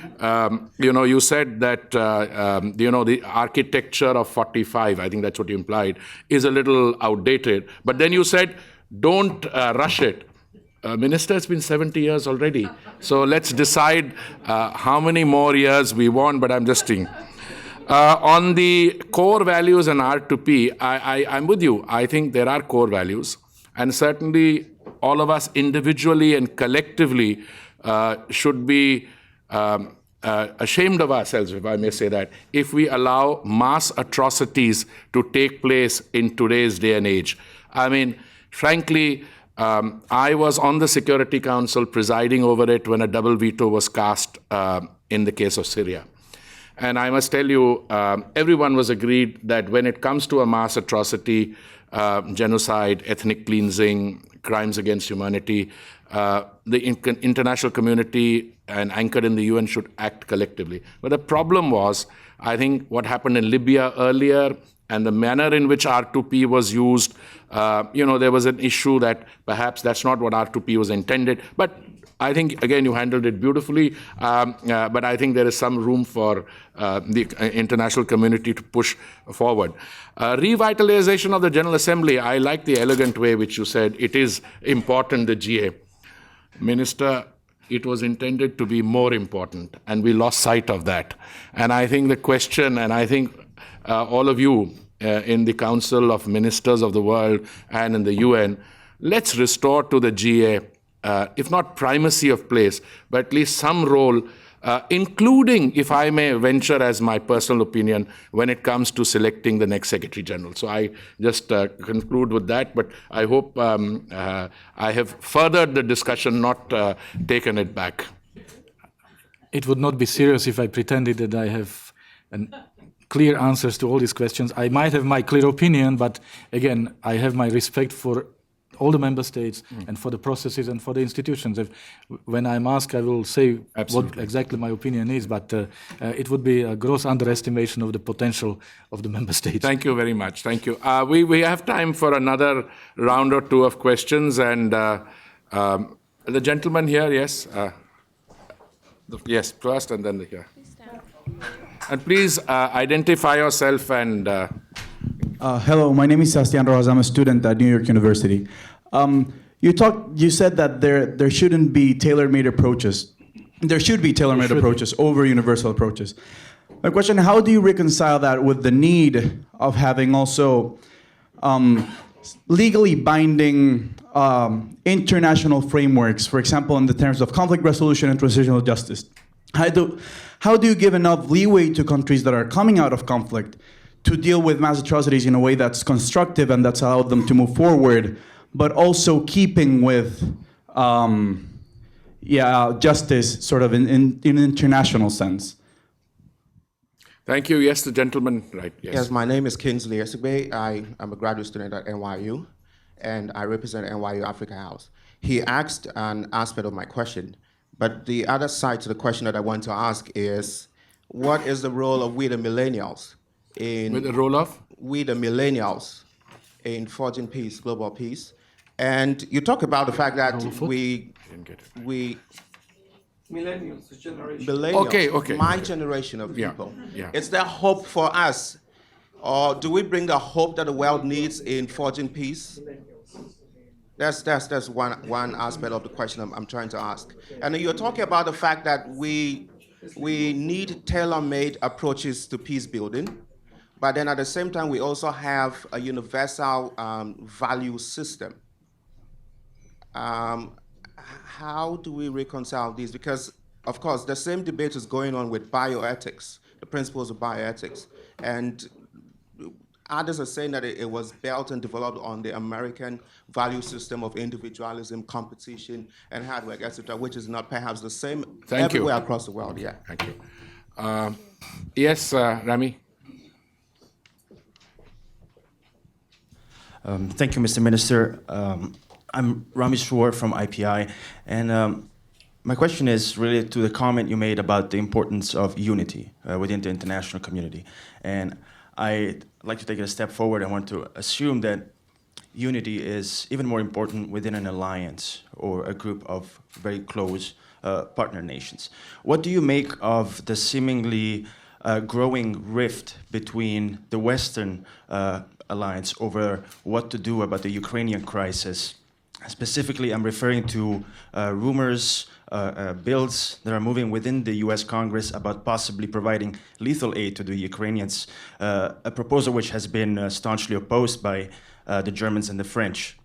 you said that, the architecture of 45, I think that's what you implied, is a little outdated. But then you said, don't rush it. Minister, it's been 70 years already. So let's decide how many more years we want, but I'm just saying. On the core values and R2P, I'm with you. I think there are core values. And certainly all of us individually and collectively should be ashamed of ourselves, if I may say that, if we allow mass atrocities to take place in today's day and age. I mean, frankly, I was on the Security Council presiding over it when a double veto was cast in the case of Syria. And I must tell you, everyone was agreed that when it comes to a mass atrocity, genocide, ethnic cleansing, crimes against humanity, the international community and anchored in the UN should act collectively. But the problem was, I think, what happened in Libya earlier and the manner in which R2P was used, there was an issue that perhaps that's not what R2P was intended. But I think, again, you handled it beautifully, but I think there is some room for the international community to push forward. Revitalization of the General Assembly, I like the elegant way which you said it is important, the GA. Minister, it was intended to be more important, and we lost sight of that. And I think the question, and I think all of you in the Council of Ministers of the World and in the UN, let's restore to the GA if not primacy of place, but at least some role, including, if I may venture as my personal opinion, when it comes to selecting the next Secretary General. So I just conclude with that, but I hope I have furthered the discussion, not taken it back. It would not be serious if I pretended that I have clear answers to all these questions. I might have my clear opinion, but again, I have my respect for all the member states and for the processes and for the institutions. When I'm asked, I will say what exactly my opinion is, but it would be a gross underestimation of the potential of the member states. Thank you very much. Thank you. We have time for another round or two of questions, and the gentleman here, yes. Yes, first and then here. And please identify yourself and... Hello, my name is Sebastian Rojas. I'm a student at New York University. You said that there shouldn't be tailor-made approaches. There should be tailor-made approaches over universal approaches. My question, how do you reconcile that with the need of having also legally binding international frameworks, for example, in the terms of conflict resolution and transitional justice? How do you give enough leeway to countries that are coming out of conflict to deal with mass atrocities in a way that's constructive and that's allowed them to move forward, but also keeping with justice sort of in an international sense? Thank you. Yes, the gentleman, right. Yes, my name is Kingsley Esegbe. I am a graduate student at NYU, and I represent NYU Africa House. He asked an aspect of my question, but the other side to the question that I want to ask is, what is the role of we the millennials with the role of? We the millennials in forging peace, global peace. And you talk about the fact that Millennials, generation. Millennials, okay. My generation of people. Yeah. Is there hope for us? Or do we bring the hope that the world needs in forging peace? That's one aspect of the question I'm trying to ask. And you're talking about the fact that we need tailor-made approaches to peace building, but then at the same time we also have a universal value system. How do we reconcile these? Because, of course, the same debate is going on with bioethics, the principles of bioethics. And others are saying that it was built and developed on the American value system of individualism, competition, and hard work, etc., which is not perhaps the same everywhere across the world. Yeah. Thank you. Yes, Rami. Thank you, Mr. Minister. I'm Rami Shrour from IPI, and my question is related to the comment you made about the importance of unity within the international community. And I'd like to take it a step forward. I want to assume that unity is even more important within an alliance or a group of very close partner nations. What do you make of the seemingly growing rift between the Western alliance over what to do about the Ukrainian crisis? Specifically, I'm referring to rumors, bills that are moving within the US Congress about possibly providing lethal aid to the Ukrainians, a proposal which has been staunchly opposed by the Germans and the French.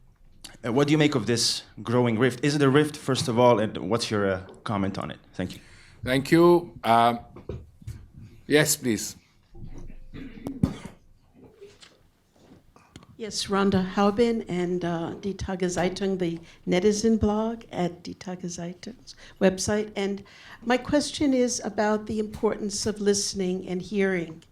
What do you make of this growing rift? Is it a rift, first of all, and what's your comment on it? Thank you. Thank you. Yes, please. Yes, Rhonda Haubin and Die Tageszeitung, the netizen blog at Die Tagezeitung's website. And my question is about the importance of listening and hearing.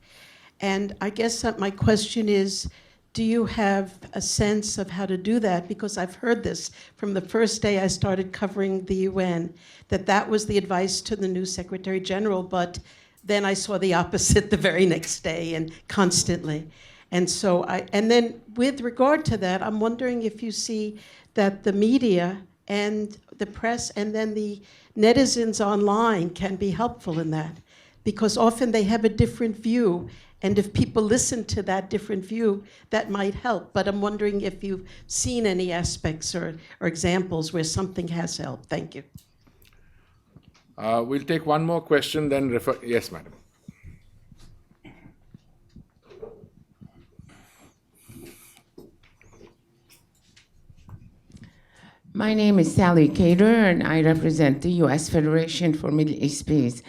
And I guess that my question is, do you have a sense of how to do that? Because I've heard this from the first day I started covering the UN, that was the advice to the new Secretary General, but then I saw the opposite the very next day and constantly. And so and then with regard to that, I'm wondering if you see that the media and the press and then the netizens online can be helpful in that, because often they have a different view, and if people listen to that different view, that might help. But I'm wondering if you've seen any aspects or examples where something has helped. Thank you. We'll take one more question, then refer. Yes, madam. My name is Sally Cater, and I represent the U.S. Federation for Middle East Peace.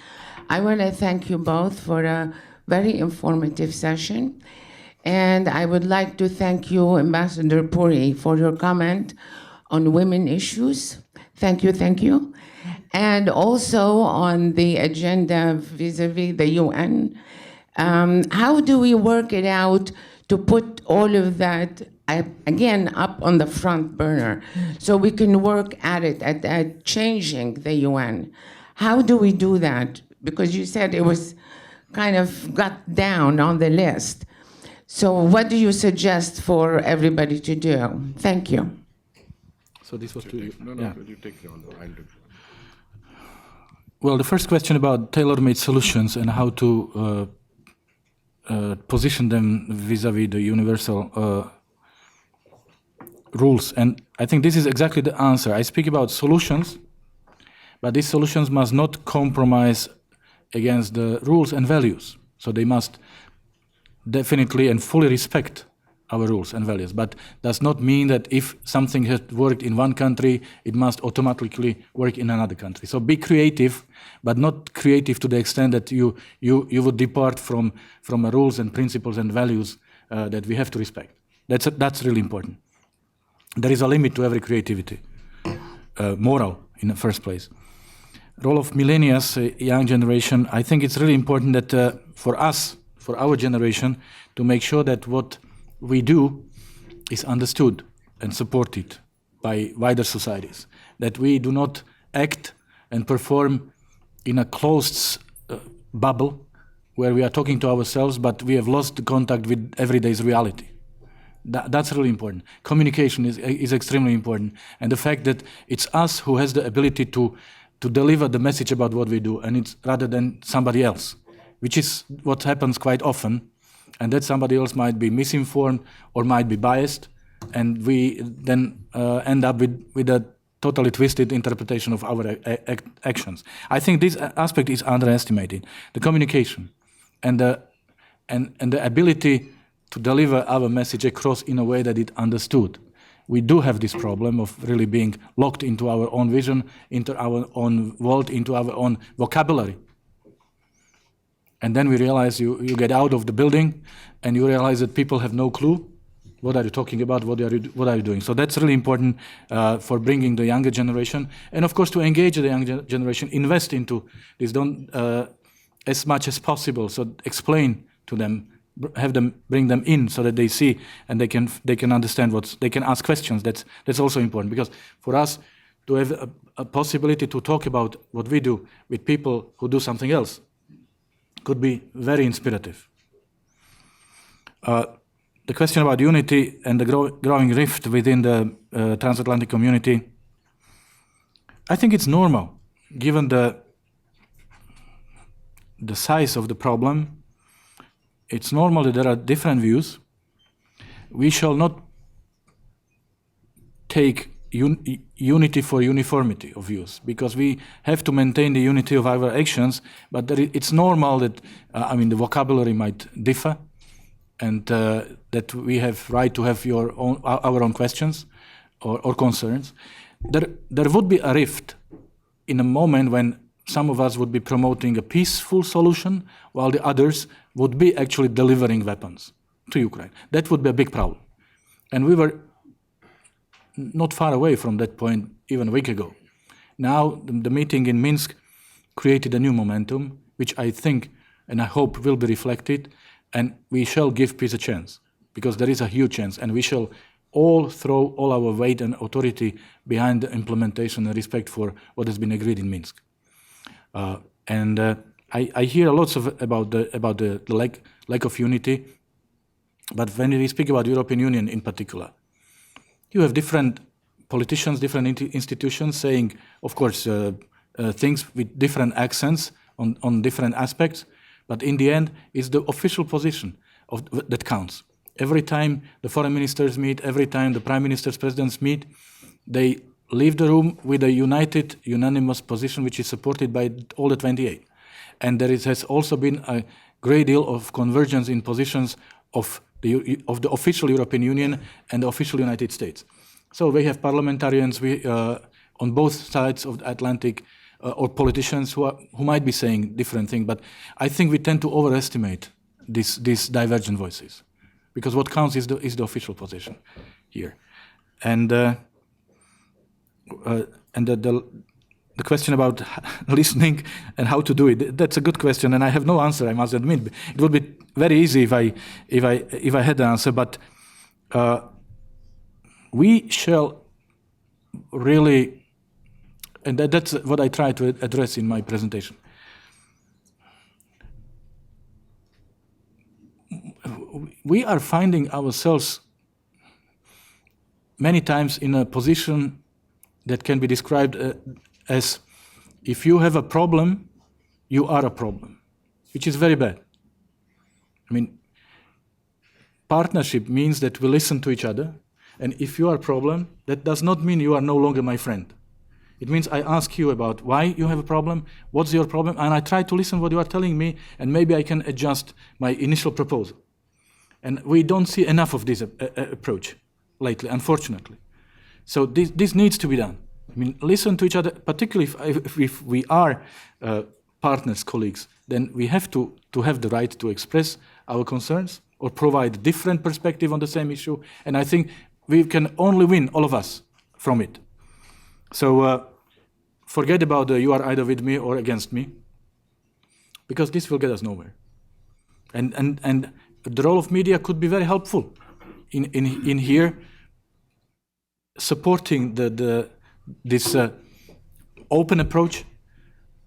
I want to thank you both for a very informative session, and I would like to thank you, Ambassador Puri, for your comment on women issues. Thank you, thank you. And also on the agenda vis-a-vis the UN. How do we work it out to put all of that again up on the front burner so we can work at it, at changing the UN? How do we do that? Because you said it was kind of got down on the list. So what do you suggest for everybody to do? Thank you. So this was to you. No, Yeah. you take it on. I'll do. Well, the first question about tailor-made solutions and how to position them vis-a-vis the universal rules. And I think this is exactly the answer. I speak about solutions, but these solutions must not compromise against the rules and values. So they must definitely and fully respect our rules and values, but does not mean that if something has worked in one country, it must automatically work in another country. So be creative, but not creative to the extent that you would depart from rules and principles and values that we have to respect. That's really important. There is a limit to every creativity, moral in the first place. Role of millennials, young generation, I think it's really important that for us, for our generation, to make sure that what we do is understood and supported by wider societies, that we do not act and perform in a closed bubble where we are talking to ourselves, but we have lost the contact with everyday's reality. That's really important. Communication is extremely important, and the fact that it's us who has the ability to deliver the message about what we do, and it's rather than somebody else, which is what happens quite often, and that somebody else might be misinformed or might be biased, and we then end up with a totally twisted interpretation of our actions. I think this aspect is underestimated. The communication and the ability to deliver our message across in a way that it understood. We do have this problem of really being locked into our own vision, into our own world, into our own vocabulary. And then we realize you get out of the building and you realize that people have no clue. What are you talking about? What are you doing? So that's really important for bringing the younger generation. And of course, to engage the younger generation, invest into this as much as possible. So explain to them bring them in so that they see and they can understand they can ask questions. That's also important, because for us to have a possibility to talk about what we do with people who do something else could be very inspirative. The question about unity and the growing rift within the transatlantic community, I think it's normal, given the size of the problem. It's normal that there are different views. We shall not take unity for uniformity of views, because we have to maintain the unity of our actions, but it's normal that, the vocabulary might differ, and that we have right to have our own questions or concerns. There would be a rift in a moment when some of us would be promoting a peaceful solution, while the others would be actually delivering weapons to Ukraine. That would be a big problem. And we were not far away from that point even a week ago. Now, the meeting in Minsk created a new momentum, which I think and I hope will be reflected, and we shall give peace a chance, because there is a huge chance, and we shall all throw all our weight and authority behind the implementation and respect for what has been agreed in Minsk. I hear lots about the lack of unity, but when we speak about the European Union in particular, you have different politicians, different institutions saying, of course, things with different accents on different aspects, but in the end, it's the official position that counts. Every time the foreign ministers meet, every time the prime ministers, presidents meet, they leave the room with a united, unanimous position which is supported by all the 28. And there has also been a great deal of convergence in positions of the official European Union and the official United States. So we have parliamentarians on both sides of the Atlantic, or politicians who might be saying different things, but I think we tend to overestimate these divergent voices, because what counts is the official position here. And the question about listening and how to do it, that's a good question, and I have no answer, I must admit. It would be very easy if I had the answer, but we shall really, and that's what I try to address in my presentation. We are finding ourselves many times in a position that can be described as, if you have a problem, you are a problem, which is very bad. I mean, partnership means that we listen to each other, and if you are a problem, that does not mean you are no longer my friend. It means I ask you about why you have a problem, what's your problem, and I try to listen what you are telling me, and maybe I can adjust my initial proposal. And we don't see enough of this approach lately, unfortunately. So this needs to be done. I mean, listen to each other, particularly if we are partners, colleagues, then we have to have the right to express our concerns or provide a different perspective on the same issue. And I think we can only win, all of us, from it. So forget about you are either with me or against me, because this will get us nowhere. And the role of media could be very helpful in here, supporting this open approach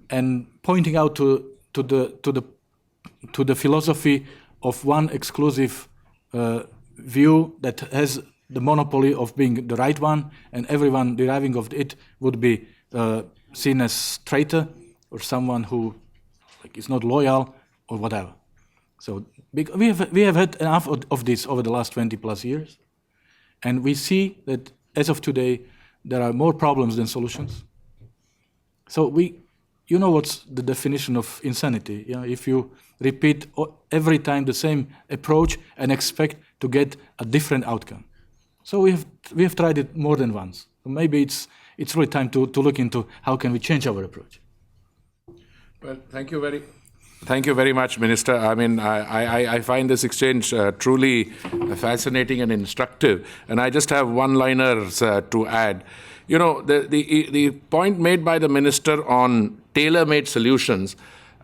and pointing out to the philosophy of one exclusive view that has the monopoly of being the right one, and everyone deriving of it would be seen as traitor or someone who is not loyal or whatever. So we have had enough of this over the last 20 plus years, and we see that as of today there are more problems than solutions. So you know what's the definition of insanity? Yeah? If you repeat every time the same approach and expect to get a different outcome. So we have tried it more than once. Maybe it's really time to look into how can we change our approach. Well, thank you very much, Minister. I mean, I find this exchange truly fascinating and instructive. And I just have one-liners to add. You know, the point made by the Minister on tailor-made solutions,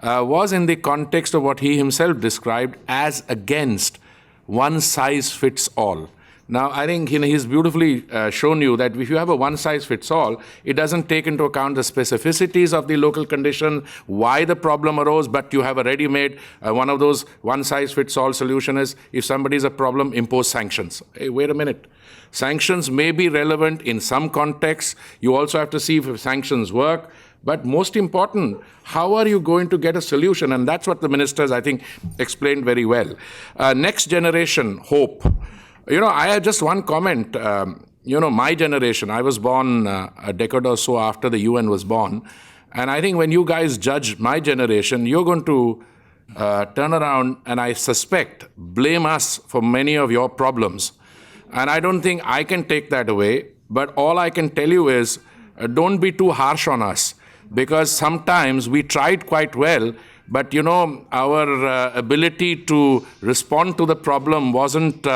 was in the context of what he himself described as against one size fits all. Now, I think he's beautifully shown you that if you have a one-size-fits-all, it doesn't take into account the specificities of the local condition, why the problem arose, but you have a ready-made, one of those one-size-fits-all solution is, if somebody is a problem, impose sanctions. Hey, wait a minute. Sanctions may be relevant in some contexts. You also have to see if sanctions work. But most important, how are you going to get a solution? And that's what the ministers, I think, explained very well. Next generation, hope. I have just one comment. My generation, I was born a decade or so after the UN was born. And I think when you guys judge my generation, you're going to turn around and I suspect blame us for many of your problems. And I don't think I can take that away. But all I can tell you is don't be too harsh on us. Because sometimes we tried quite well, but our ability to respond to the problem wasn't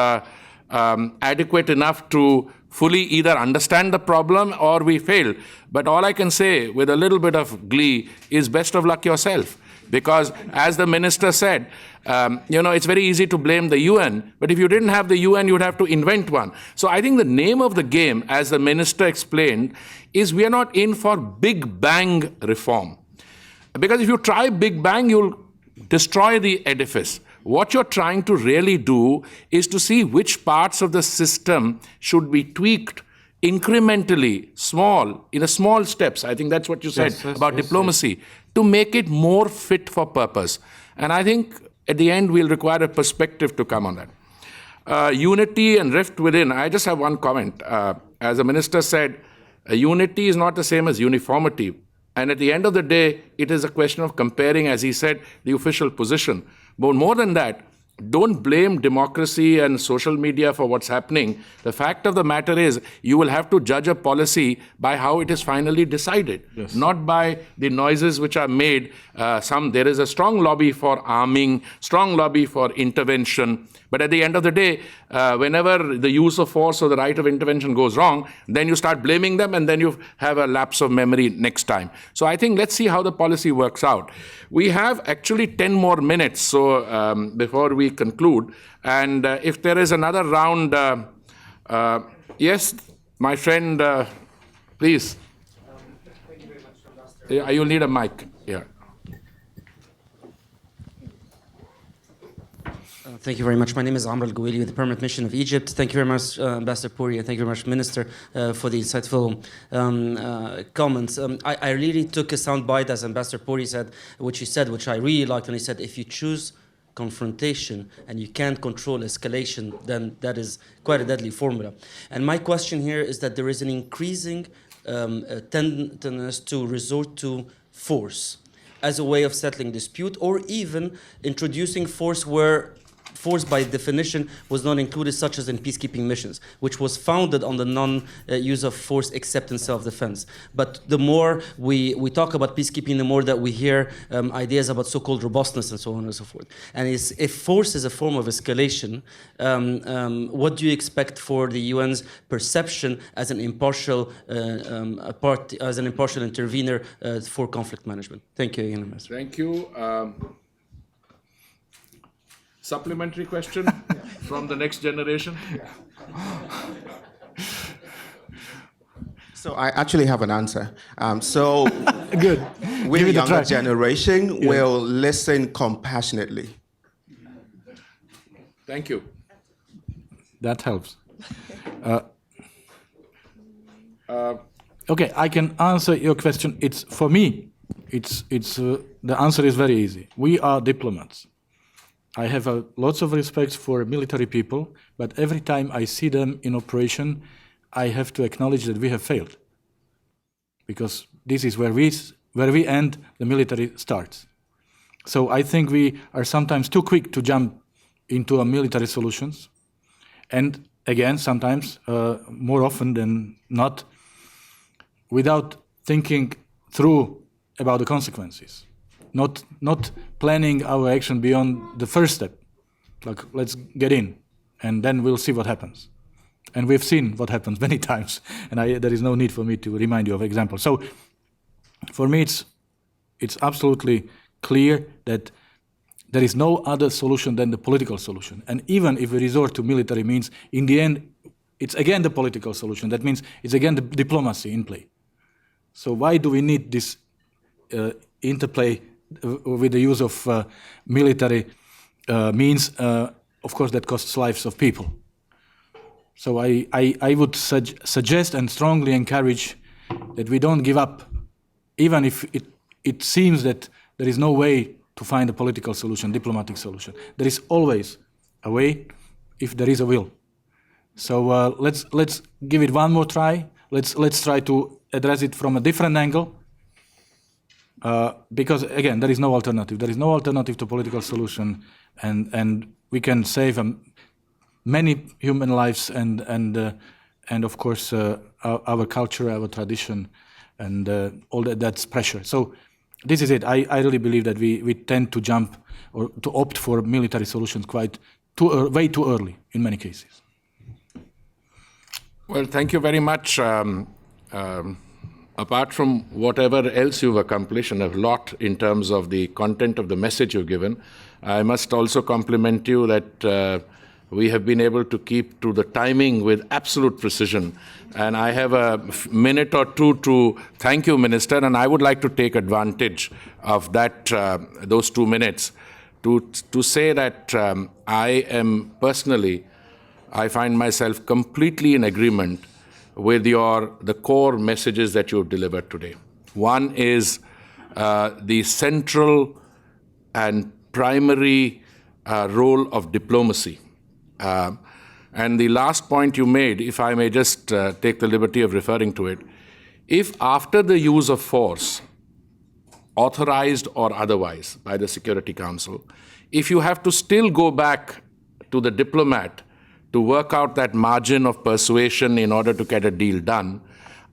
adequate enough to fully either understand the problem or we failed. But all I can say with a little bit of glee is best of luck yourself. Because as the minister said, it's very easy to blame the UN, but if you didn't have the UN, you'd have to invent one. So I think the name of the game, as the minister explained, is we are not in for big bang reform. Because if you try big bang, you'll destroy the edifice. What you're trying to really do is to see which parts of the system should be tweaked incrementally, in small steps. I think that's what you said about diplomacy, to make it more fit for purpose. And I think at the end, we'll require a perspective to come on that. Unity and rift within, I just have one comment. As the minister said, unity is not the same as uniformity. And at the end of the day, it is a question of comparing, as he said, the official position. But more than that, don't blame democracy and social media for what's happening. The fact of the matter is, you will have to judge a policy by how it is finally decided, not by the noises which are made. There is a strong lobby for arming, strong lobby for intervention. But at the end of the day, whenever the use of force or the right of intervention goes wrong, then you start blaming them and then you have a lapse of memory next time. So I think let's see how the policy works out. We have actually 10 more minutes so before we conclude. And if there is another round, yes, my friend, please. Thank you very much, You'll need a mic. Yeah. Thank you very much. My name is Amr Al-Gouili with the Permanent Mission of Egypt. Thank you very much, Ambassador Puri, and thank you very much, Minister, for the insightful comments. I really took a sound bite, as Ambassador Puri said, which I really liked when he said, if you choose confrontation and you can't control escalation, then that is quite a deadly formula. And my question here is that there is an increasing tenderness to resort to force as a way of settling dispute, or even introducing force where force by definition was not included, such as in peacekeeping missions, which was founded on the non-use of force except in self-defense. But the more we talk about peacekeeping, the more that we hear ideas about so-called robustness and so on and so forth. And if force is a form of escalation, what do you expect for the UN's perception as an impartial intervener for conflict management? Thank you, Ian. Thank you. Supplementary question from the next generation? So I actually have an answer. Good. We, the younger generation, will listen compassionately. Thank you. That helps. Okay, I can answer your question. For me, the answer is very easy. We are diplomats. I have lots of respect for military people, but every time I see them in operation, I have to acknowledge that we have failed. Because this is where we end, the military starts. So I think we are sometimes too quick to jump into military solutions. And again, sometimes, more often than not, without thinking through about the consequences. Not planning our action beyond the first step. Like, let's get in, and then we'll see what happens. And we've seen what happens many times, and there is no need for me to remind you of examples. So, for me, it's absolutely clear that there is no other solution than the political solution. And even if we resort to military means, in the end, it's again the political solution. That means it's again the diplomacy in play. So why do we need this interplay with the use of military means? Of course, that costs lives of people. So I would suggest and strongly encourage that we don't give up, even if it seems that there is no way to find a political solution, diplomatic solution. There is always a way if there is a will. So let's give it one more try. Let's try to address it from a different angle. Because again, there is no alternative. There is no alternative to political solution, and we can save many human lives and of course our culture, our tradition, and all that's pressure. So this is it. I really believe that we tend to jump or to opt for military solutions way too early in many cases. Well, thank you very much. Apart from whatever else you've accomplished, and a lot in terms of the content of the message you've given, I must also compliment you that we have been able to keep to the timing with absolute precision. And I have a minute or two to thank you, Minister, and I would like to take advantage of that, those 2 minutes to say that I am personally, I find myself completely in agreement with the core messages that you've delivered today. One is the central and primary role of diplomacy. And the last point you made, if I may just take the liberty of referring to it, if after the use of force, authorized or otherwise by the Security Council, if you have to still go back to the diplomat to work out that margin of persuasion in order to get a deal done,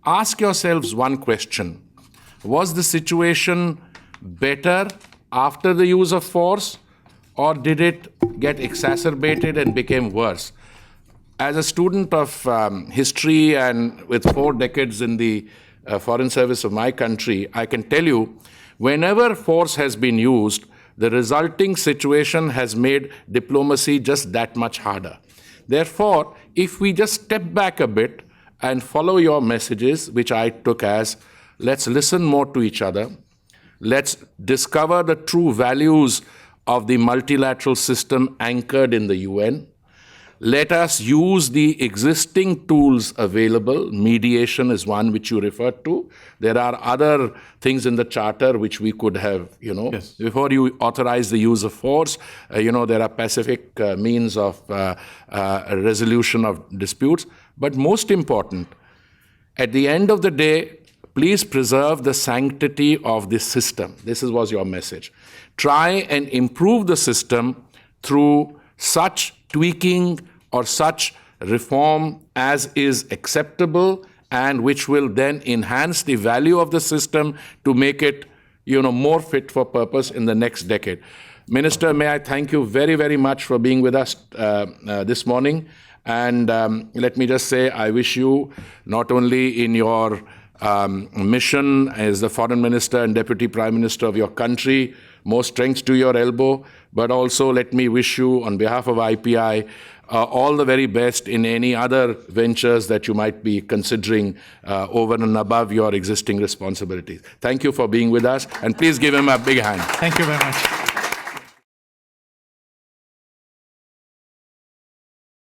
ask yourselves one question. Was the situation better after the use of force, or did it get exacerbated and became worse? As a student of history and with 4 decades in the foreign service of my country, I can tell you, whenever force has been used, the resulting situation has made diplomacy just that much harder. Therefore, if we just step back a bit and follow your messages, which I took as, let's listen more to each other, let's discover the true values of the multilateral system anchored in the UN, let us use the existing tools available. Mediation is one which you referred to. There are other things in the Charter which we could have, yes. Before you authorize the use of force, there are pacific means of resolution of disputes. But most important, at the end of the day, please preserve the sanctity of this system. This was your message. Try and improve the system through such tweaking or such reform as is acceptable and which will then enhance the value of the system to make it, more fit for purpose in the next decade. Minister, may I thank you very, very much for being with us this morning. And let me just say, I wish you not only in your mission as the Foreign Minister and Deputy Prime Minister of your country, more strength to your elbow, but also let me wish you on behalf of IPI all the very best in any other ventures that you might be considering over and above your existing responsibilities. Thank you for being with us, and please give him a big hand. Thank you very much.